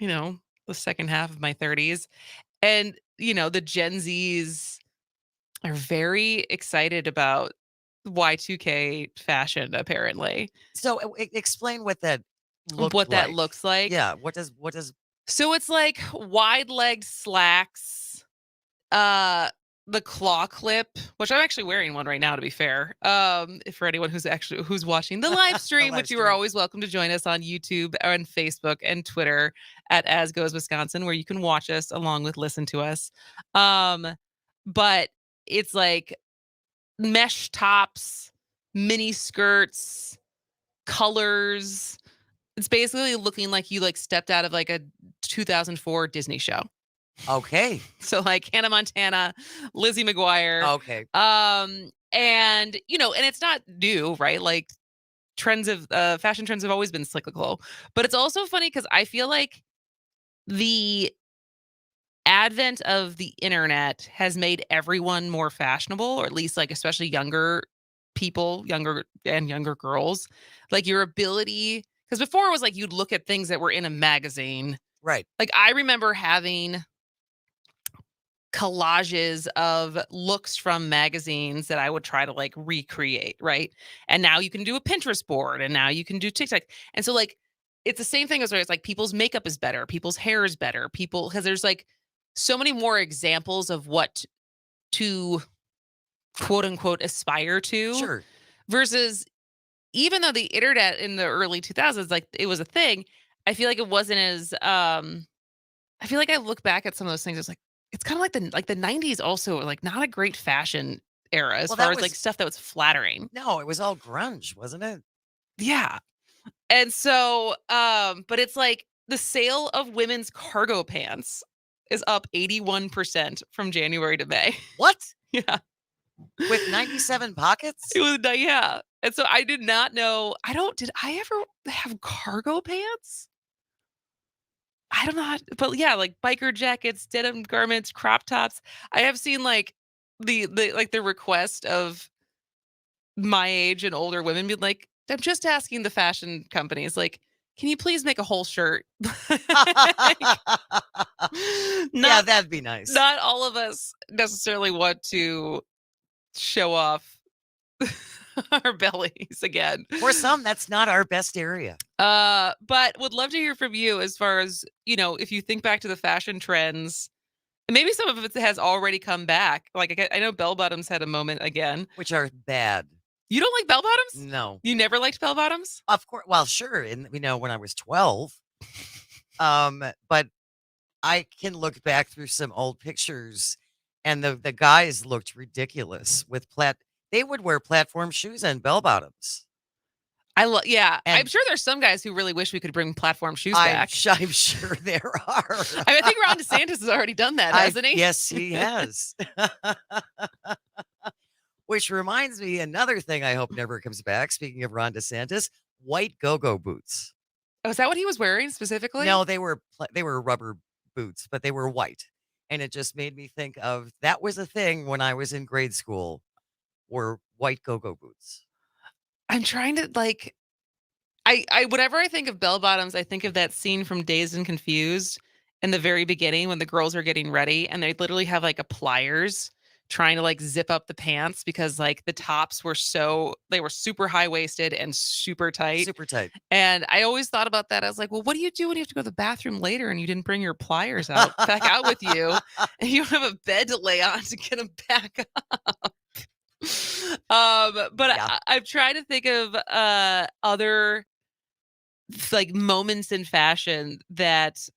the second half of my 30s. And, the Gen Zs are very excited about Y2K fashion, apparently. So explain what that looks like. Yeah. What does So it's like wide-legged slacks, the claw clip, which I'm actually wearing one right now, to be fair. For anyone who's watching the live stream, which you are always welcome to join us on YouTube and Facebook and Twitter at As Goes Wisconsin, where you can watch us along with listen to us. But it's like mesh tops, mini skirts, colors. It's basically looking like you stepped out of a 2004 Disney show. Okay. So Hannah Montana, Lizzie McGuire. Okay. And and it's not new, right? Fashion trends have always been cyclical. But it's also funny because I feel like the advent of the internet has made everyone more fashionable, or at least especially younger people, younger girls. Your ability, because before it was you'd look at things that were in a magazine. Right. I remember having collages of looks from magazines that I would try to like recreate, right? And now you can do a Pinterest board, and now you can do TikTok. And so like it's the same thing as where it's like people's makeup is better, people's hair is better, because there's like so many more examples of what to quote unquote aspire to. Sure. Versus, even though the internet in the early 2000s, like it was a thing, I feel like it wasn't as I feel like I look back at some of those things, it's like it's kind of like the 90s also were like not a great fashion era as Well, far that as like was stuff that was flattering. no, it was all grunge, wasn't it? Yeah. And so but it's like the sale of women's cargo pants is up 81% from January to May. What? Yeah. With 97 pockets? It was yeah. And so I did not know. Did I ever have cargo pants? I don't know, but yeah, like biker jackets, denim garments, crop tops. I have seen like the request of my age and older women be like, I'm just asking the fashion companies, like, can you please make a whole shirt? Yeah, that'd be nice. Not all of us necessarily want to show off our bellies again. For some, that's not our best area. But would love to hear from you as far as, if you think back to the fashion trends, and maybe some of it has already come back. Like I know bell bottoms had a moment again. Which are bad. You don't like bell bottoms? No. You never liked bell bottoms? Of course. Well, sure. And when I was 12. But I can look back through some old pictures, and the guys looked ridiculous with they would wear platform shoes and bell bottoms. Yeah. I'm sure there's some guys who really wish we could bring platform shoes back. I'm sure there are. I think Ron DeSantis has already done that, hasn't he? Yes, he has. Which reminds me, another thing I hope never comes back, speaking of Ron DeSantis, white go-go boots. Oh, is that what he was wearing specifically? No, they were rubber boots, but they were white. And it just made me think of, that was a thing when I was in grade school, were white go-go boots. I'm trying to I whenever I think of bell bottoms, I think of that scene from Dazed and Confused in the very beginning when the girls are getting ready and they literally have like a pliers trying to like zip up the pants because like the tops were they were super high-waisted and super tight. Super tight. And I always thought about that. I was like, well, what do you do when you have to go to the bathroom later and you didn't bring your pliers back out with you and you don't have a bed to lay on to get them back up? But Yeah. I've tried to think of other like moments in fashion that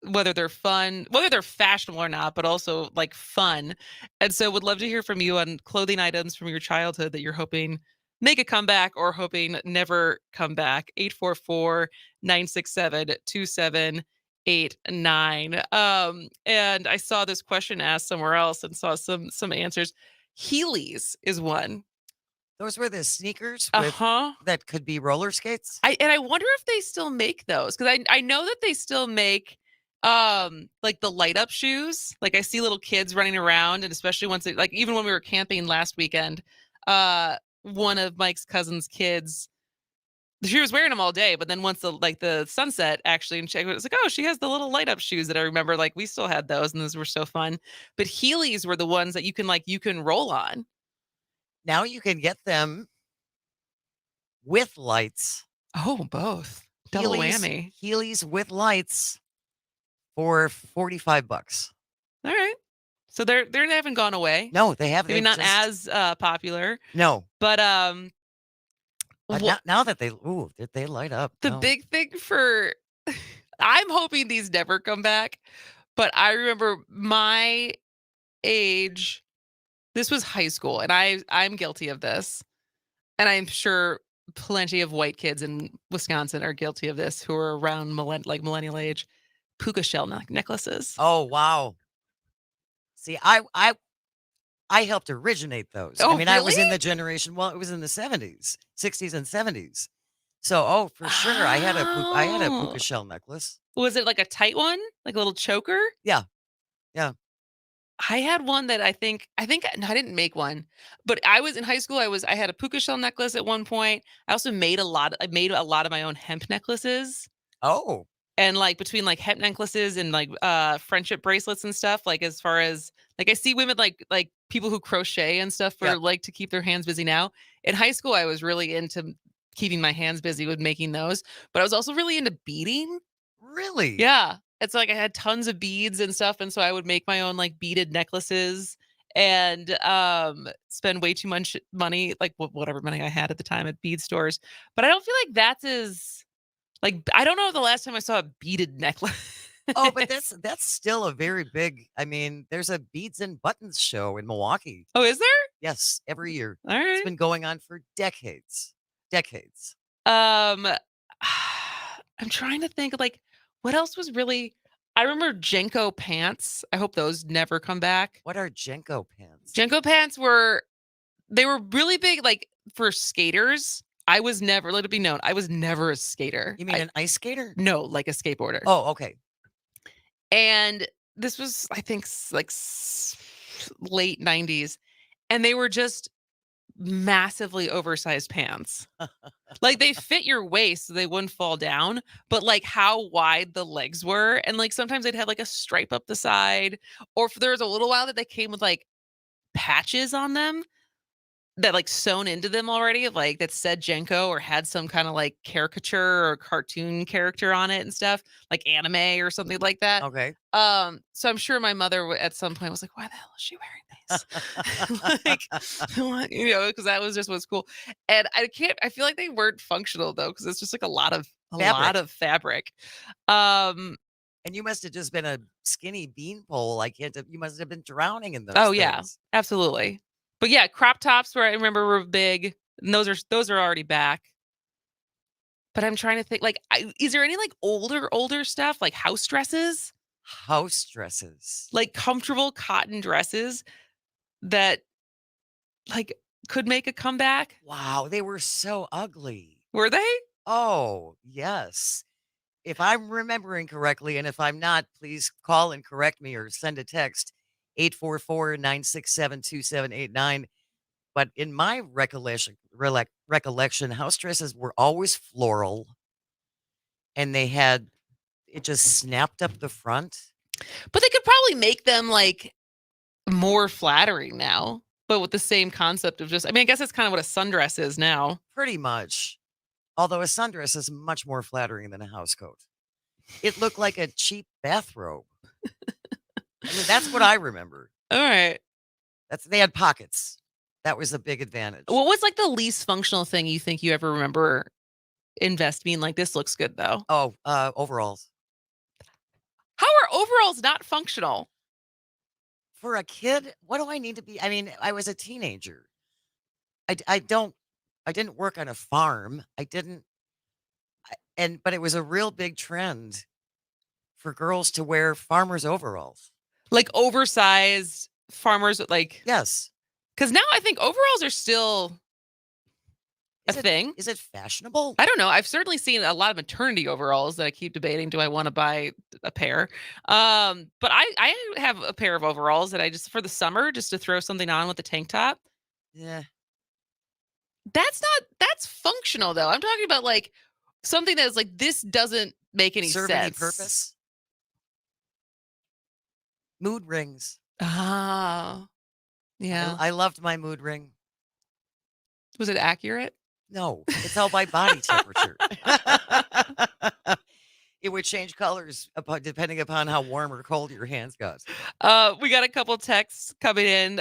whether they're fashionable or not, but also like fun. And so would love to hear from you on clothing items from your childhood that you're hoping make a comeback or hoping never come back. 844-967-2789. And I saw this question asked somewhere else and saw some answers. Heelys is one. Those were the sneakers that could be roller skates. I wonder if they still make those, because I know that they still make like the light up shoes. Like I see little kids running around, and especially once even when we were camping last weekend, one of Mike's cousin's kids, she was wearing them all day, but then once the sunset actually, and she was like, oh, she has the little light up shoes that I remember. Like we still had those, and those were so fun. But Heelys were the ones that you can roll on. Now you can get them with lights. Oh, both. Double whammy. Heelys with lights for $45. All right. So they haven't gone away. No, they haven't. Maybe not as popular. No. But now that they light up. The big thing for I'm hoping these never come back, but I remember my age, this was high school, and I'm guilty of this. And I'm sure plenty of white kids in Wisconsin are guilty of this who are around millennial age. Puka shell necklaces. Oh, wow. See, I helped originate those. Oh, I mean, I was really? in the generation, well, it was in the 70s, 60s and 70s. So, for sure, I had a puka shell necklace. Was it like a tight one? Like a little choker? Yeah. Yeah. I had one that I think no, I didn't make one, but I was in high school. I had a puka shell necklace at one point. I also made a lot of my own hemp necklaces. Oh. And like between like hemp necklaces and like friendship bracelets and stuff, like as far as like I see women like people who crochet and stuff for like to keep their hands busy now. In high school, I was really into keeping my hands busy with making those, but I was also really into beading. Really? Yeah. It's like I had tons of beads and stuff, and so I would make my own like beaded necklaces and spend way too much money, like whatever money I had at the time at bead stores. But I don't feel like that's as like I don't know the last time I saw a beaded necklace. Oh, but that's still a very big. I mean, there's a beads and buttons show in Milwaukee. Oh, is there? Yes, every year. All right. It's been going on for decades. Decades. I'm trying to think like what else was really I remember Jenko pants. I hope those never come back. What are Jenko pants? Jenko pants were really big like for skaters. I was never, let it be known, I was never a skater. You mean an ice skater? No, like a skateboarder. Oh, okay. And this was, I think, late 90s. And they were just massively oversized pants. Like they fit your waist so they wouldn't fall down, but like how wide the legs were. And like sometimes they'd have like a stripe up the side. Or if there was a little while that they came with like patches on them that like sewn into them already, like that said Jenko or had some kind of like caricature or cartoon character on it and stuff, like anime or something like that. Okay. So I'm sure my mother at some point was like, "Why the hell is she wearing these?" Like, you know, because that was just what's cool. And I feel like they weren't functional though, because it's just like a lot of fabric. And you must have just been a skinny beanpole. You must have been drowning in those. Oh things. yeah, absolutely. But yeah, crop tops where I remember were big. And those are already back. But I'm trying to think, like, is there any like older stuff like house dresses? House dresses, like comfortable cotton dresses that like could make a comeback. Wow, they were so ugly. Were they? Oh yes. If I'm remembering correctly, and if I'm not, please call and correct me or send a text 844-967-2789. But in my recollection, house dresses were always floral, and it just snapped up the front. But they could probably make them like more flattering now, but with the same concept of just, I mean, I guess that's kind of what a sundress is now. Pretty much. Although a sundress is much more flattering than a housecoat. It looked like a cheap bathrobe. I mean, that's what I remember. All right. They had pockets. That was a big advantage. What was like the least functional thing you think you ever remember being like, this looks good though? Oh, overalls. How are overalls not functional? For a kid, what do I need to be? I mean, I was a teenager. I didn't work on a farm. But it was a real big trend for girls to wear farmers' overalls. Like oversized farmers, like. Yes. Because now I think overalls are still a thing. Is it fashionable? I don't know. I've certainly seen a lot of maternity overalls that I keep debating. Do I want to buy a pair? But I have a pair of overalls that I just, for the summer, just to throw something on with a tank top. Yeah. That's functional though. I'm talking about like something that is like, this doesn't make any Serve sense. any purpose? Mood rings. Ah. Yeah. I loved my mood ring. Was it accurate? No, it's all by body temperature. It would change colors depending upon how warm or cold your hands got. We got a couple texts coming in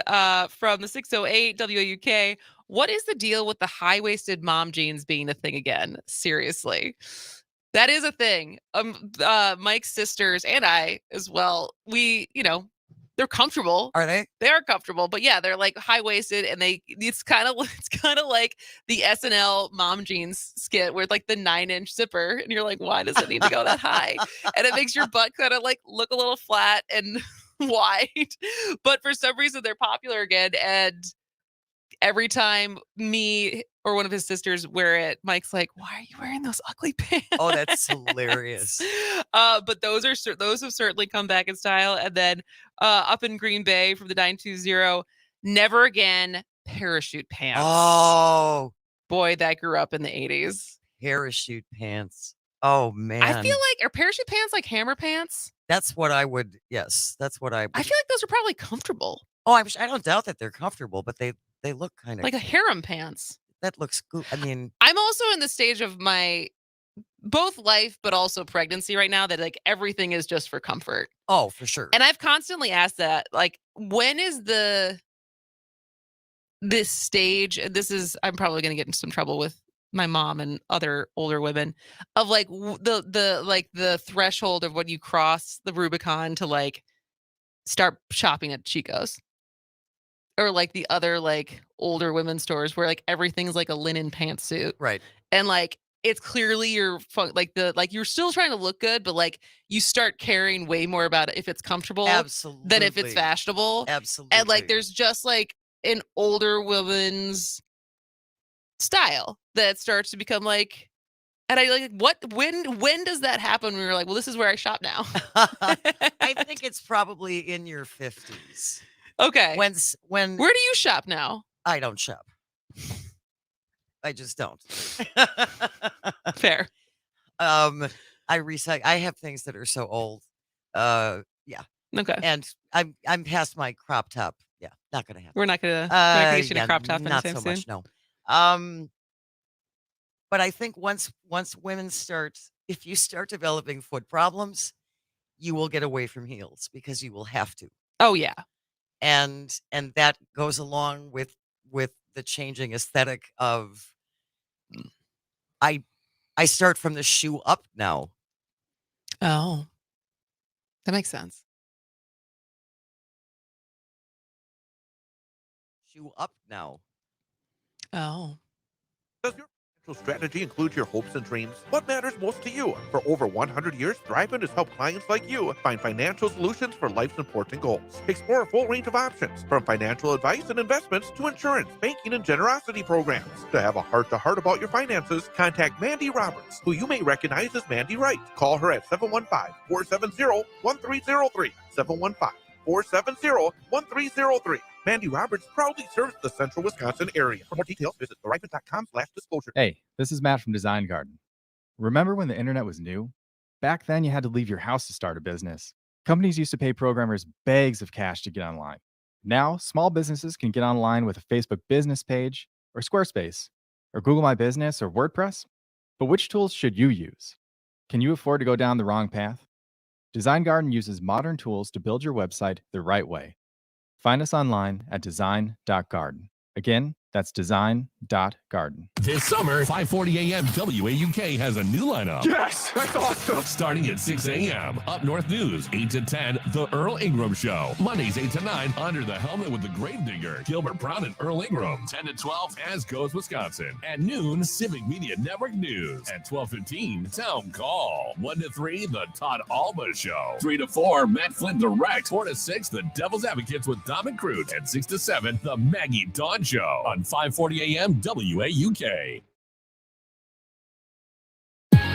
from the 608 WAUK. What is the deal with the high-waisted mom jeans being a thing again? Seriously. That is a thing. Mike's sisters and I as well. We, they're comfortable. Are they? They are comfortable, but yeah, they're like high waisted, and it's kind of like the SNL mom jeans skit where it's like the 9-inch zipper, and you're like, why does it need to go that high? And it makes your butt kind of like look a little flat and wide. But for some reason, they're popular again, and every time me or one of his sisters wear it, Mike's like, why are you wearing those ugly pants? Oh, that's hilarious. But those have certainly come back in style. And then up in Green Bay from the 920, never again parachute pants. Oh, boy, that grew up in the 80s. Parachute pants. Oh man. I feel like, are parachute pants like hammer pants? That's what I would. Yes, that's what I. I feel like those are probably comfortable. Oh, I don't doubt that they're comfortable, but they look kind of like a harem pants. That looks good. I mean, I'm also in the stage of my both life but also pregnancy right now that like everything is just for comfort. Oh, for sure. And I've constantly asked that, like, when is this stage? This is, I'm probably going to get into some trouble with my mom and other older women of like the threshold of when you cross the Rubicon to like start shopping at Chico's or like the other like older women's stores where like everything's like a linen pantsuit, right? And like it's clearly you're you're still trying to look good, but like you start caring way more about it if it's comfortable, absolutely, than if it's fashionable, absolutely. And like there's just like an older woman's style that starts to become like, and I like when does that happen when you're like, well, this is where I shop now? I think it's probably in your 50s. Okay. When where do you shop now? I don't shop. I just don't. Fair. I recycle. I have things that are so old. Yeah. Okay. And I'm past my crop top. Yeah, not gonna happen. We're not gonna get you a crop top not anytime so soon. much. No. But I think once women start, if you start developing foot problems, you will get away from heels because you will have to. Oh yeah. And that goes along with the changing aesthetic of I start from the shoe up now. Oh. That makes sense. Shoe up now. Oh. Does your financial strategy include your hopes and dreams? What matters most to you? For over 100 years, Thrivent has helped clients like you find financial solutions for life's important goals. Explore a full range of options, from financial advice and investments to insurance, banking, and generosity programs. To have a heart-to-heart about your finances, contact Mandy Roberts, who you may recognize as Mandy Wright. Call her at 715-470-1303. 715-470-1303. Mandy Roberts proudly serves the central Wisconsin area. For more details, visit thrivent.com/disclosure. Hey, this is Matt from Design Garden. Remember when the internet was new? Back then, you had to leave your house to start a business. Companies used to pay programmers bags of cash to get online. Now, small businesses can get online with a Facebook business page, or Squarespace, or Google My Business, or WordPress. But which tools should you use? Can you afford to go down the wrong path? Design Garden uses modern tools to build your website the right way. Find us online at design.garden. Again, that's design.garden. This summer, 5:40 a.m. WAUK has a new lineup. Yes, that's awesome. Starting at 6 a.m. Up North News, 8 to 10, The Earl Ingram Show. Mondays, 8 to 9, Under the Helmet with the Gravedigger, Gilbert Brown and Earl Ingram. 10 to 12, As Goes Wisconsin. At noon, Civic Media Network News. At 12:15, Town Call. 1 to 3, The Todd Alba Show. 3 to 4, Matt Flynn Direct. 4 to 6, The Devil's Advocates with Dom and Crute. And 6 to 7, The Maggie Dawn Show. On 5:40 a.m. WAUK.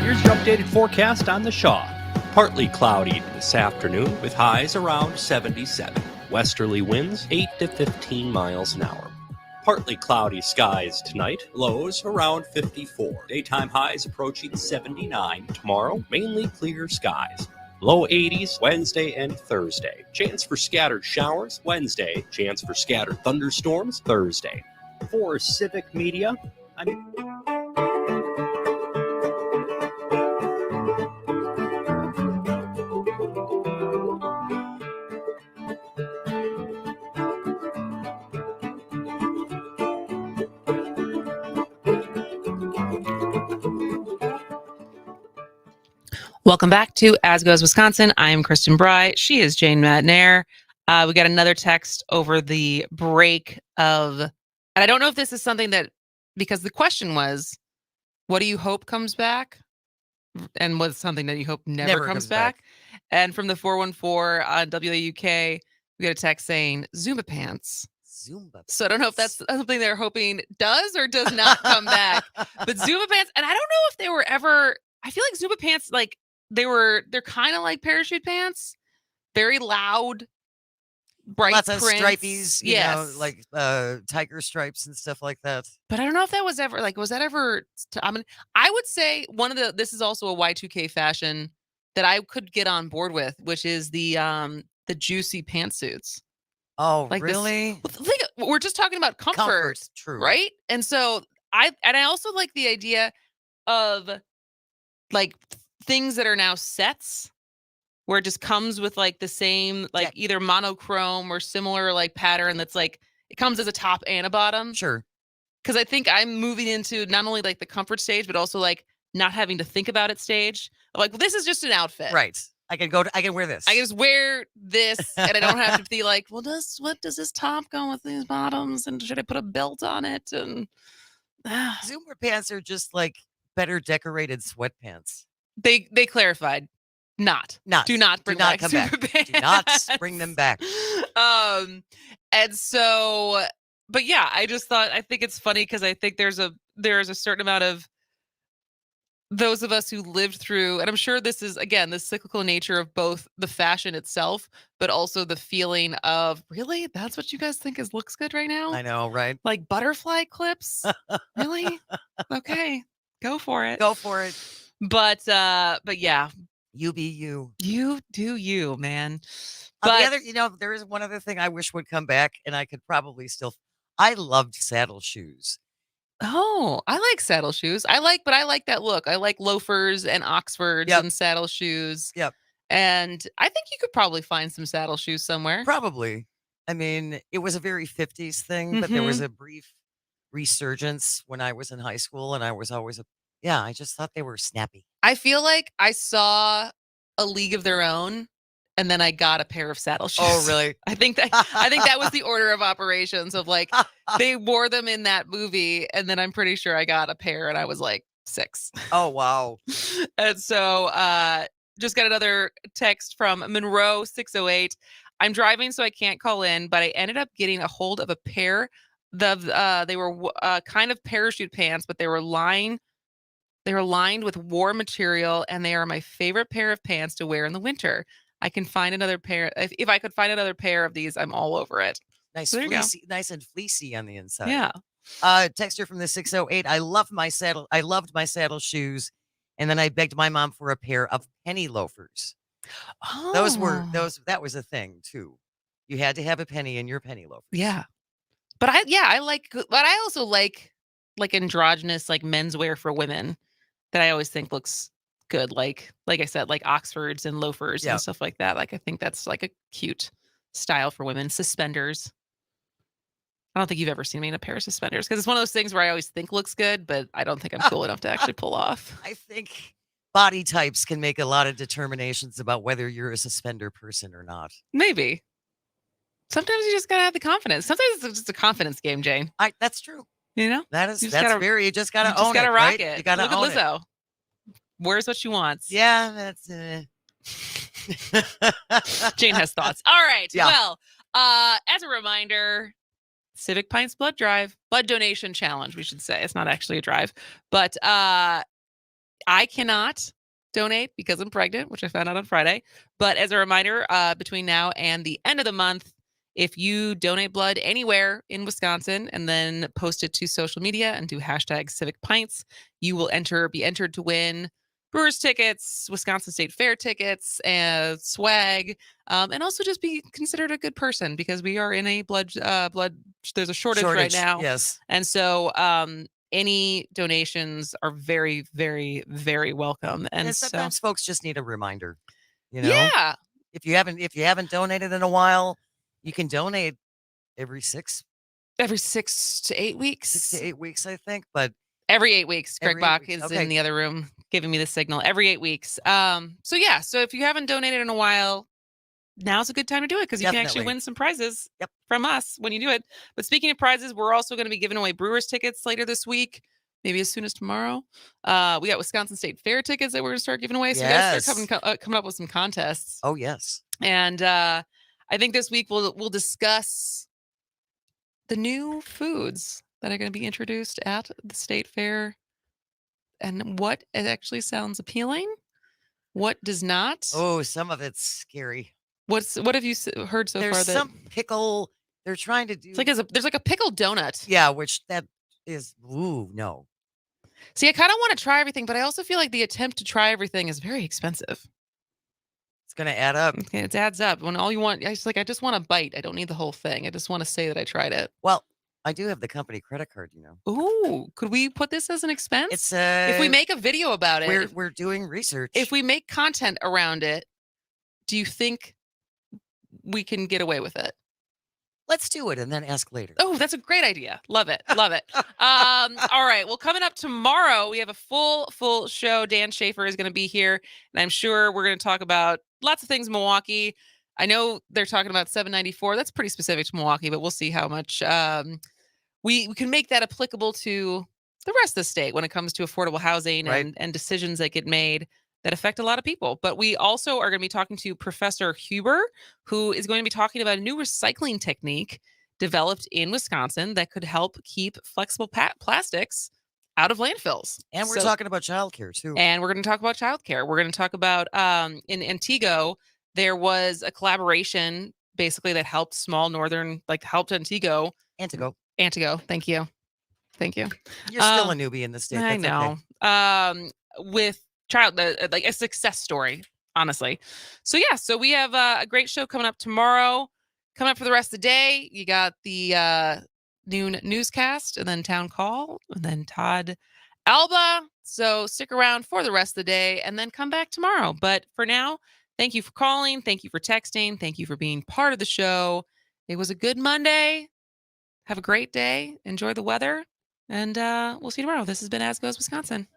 Here's your updated forecast on the Shaw. Partly cloudy this afternoon with highs around 77. Westerly winds 8 to 15 miles an hour. Partly cloudy skies tonight, lows around 54. Daytime highs approaching 79. Tomorrow, mainly clear skies. Low 80s Wednesday and Thursday. Chance for scattered showers Wednesday. Chance for scattered thunderstorms Thursday. For Civic Media, Welcome back to As Goes Wisconsin. I'm Kristen Bry. She is Jane Matnair. We got another text over the break of, and I don't know if this is something that, because the question was, what do you hope comes back? And what's something that you hope never comes back? And from the 414 on WAUK, we got a text saying Zumba pants. Zumba. So I don't know if that's something they're hoping does or does not come back. But Zumba pants, and I don't know if they were ever, I feel like Zumba pants, like they're kind of like parachute pants, very loud, bright Lots of prints. stripies, you know, Yes. like tiger stripes and stuff like that. But I don't know if that was ever was that ever I mean, I would say this is also a Y2K fashion that I could get on board with, which is the juicy pantsuits. Oh, Like really? We're just talking about comfort, true. right? And so I also like the idea of like things that are now sets where it just comes with like the same like either monochrome or similar like pattern that's like it comes as a top and a bottom. Sure. Because I think I'm moving into not only like the comfort stage, but also like not having to think about it stage. Like, well, this is just an outfit. Right. I can wear this. I can just wear this and I don't have to be like, well, what does this top go with these bottoms? And should I put a belt on it? And Zoomer pants are just like better decorated sweatpants. They clarified. Do not bring back come Zoomer back. pants. Do not bring them back. And so, but yeah, I think it's funny because I think there's a certain amount of those of us who lived through, and I'm sure this is again the cyclical nature of both the fashion itself, but also the feeling of really that's what you guys think looks good right now. I know, right? Like butterfly clips, really? Okay, go for it. Go for it. But yeah, you be you. You do you, man. But the other, there is one other thing I wish would come back, and I could probably still. I loved saddle shoes. Oh, I like saddle shoes. I like that look. I like loafers and Oxfords and saddle shoes. Yep. And I think you could probably find some saddle shoes somewhere. Probably. I mean, it was a very 50s thing, but there was a brief resurgence when I was in high school, and I was always I just thought they were snappy. I feel like I saw A League of Their Own, and then I got a pair of saddle shoes. Oh, really? I think that was the order of operations of like they wore them in that movie, and then I'm pretty sure I got a pair, and I was like 6. Oh, wow. And so just got another text from Monroe 608. I'm driving, so I can't call in, but I ended up getting a hold of a pair. They were kind of parachute pants, but they were lined with war material, and they are my favorite pair of pants to wear in the winter. I can find another pair. If I could find another pair of these, I'm all over it. Nice, so fleecy, nice and fleecy on the inside. Yeah. Texter from the 608. I loved my saddle shoes, and then I begged my mom for a pair of penny loafers. Oh. That was a thing too. You had to have a penny in your penny loafers. Yeah. But I also like androgynous like menswear for women that I always think looks good. Like I said, like Oxfords and loafers and stuff like that. Like I think that's like a cute style for women. Suspenders. I don't think you've ever seen me in a pair of suspenders because it's one of those things where I always think looks good, but I don't think I'm cool enough to actually pull off. I think body types can make a lot of determinations about whether you're a suspender person or not. Maybe. Sometimes you just gotta have the confidence. Sometimes it's just a confidence game, Jane. That's true. You know? You just gotta own it. Gotta rock right? it. You gotta Look own at Lizzo. Wears what she wants. Yeah, that's Jane has thoughts. All right. Yeah. Well, as a reminder, Civic Pints blood donation challenge, we should say. It's not actually a drive. But I cannot donate because I'm pregnant, which I found out on Friday. But as a reminder, between now and the end of the month, if you donate blood anywhere in Wisconsin and then post it to social media and do hashtag Civic Pints, you will be entered to win Brewers tickets, Wisconsin State Fair tickets, and swag, and also just be considered a good person because we are in a blood. There's a shortage right now. Yes, and so any donations are very, very, very welcome. And sometimes folks just need a reminder. Yeah. If you haven't donated in a while, you can donate every 6 to 8 weeks. 6 to 8 weeks, I think, but. Every 8 weeks. Greg Every 8 Bach weeks. is Okay. in the other room giving me the signal. Every 8 weeks. So if you haven't donated in a while, now's a good time to do it because you can actually Definitely. win some prizes from us when you do it. But speaking of prizes, we're also going to be giving away Brewers tickets later this week, maybe as soon as tomorrow. We got Wisconsin State Fair tickets that we're going to start giving away. So we got to start coming up with some contests. Oh, yes. And I think this week we'll discuss the new foods that are going to be introduced at the State Fair and what it actually sounds appealing, what does not. Oh, some of it's scary. What have you heard so There's far? That some pickle. They're trying to do. it's like there's like a pickle donut. Yeah, which that is no. See, I kind of want to try everything, but I also feel like the attempt to try everything is very expensive. It's going to add up. Okay, it adds up. When all you want, I just want a bite. I don't need the whole thing. I just want to say that I tried it. Well, I do have the company credit card, Ooh, could we put this as an expense? It's if we make a video about it. We're doing research. If we make content around it, do you think we can get away with it? Let's do it and then ask later. Oh, that's a great idea. Love it. Love it. All right. Well, coming up tomorrow, we have a full show. Dan Schaefer is going to be here, and I'm sure we're going to talk about lots of things Milwaukee. I know they're talking about 794. That's pretty specific to Milwaukee, but we'll see how much we can make that applicable to the rest of the state when it comes to affordable housing and decisions that get made that affect a lot of people. But we also are going to be talking to Professor Huber, who is going to be talking about a new recycling technique developed in Wisconsin that could help keep flexible plastics out of landfills. And we're talking about childcare too. And we're going to talk about childcare. We're going to talk about in Antigo, there was a collaboration basically that helped helped Antigo. Antigo. Thank you. You're still a newbie in the state. I That's know. okay. With like a success story, honestly. So yeah, so we have a great show coming up tomorrow. Coming up for the rest of the day, you got the noon newscast and then town call and then Todd Alba. So stick around for the rest of the day and then come back tomorrow. But for now, thank you for calling. Thank you for texting. Thank you for being part of the show. It was a good Monday. Have a great day. Enjoy the weather. And we'll see you tomorrow. This has been As Goes Wisconsin.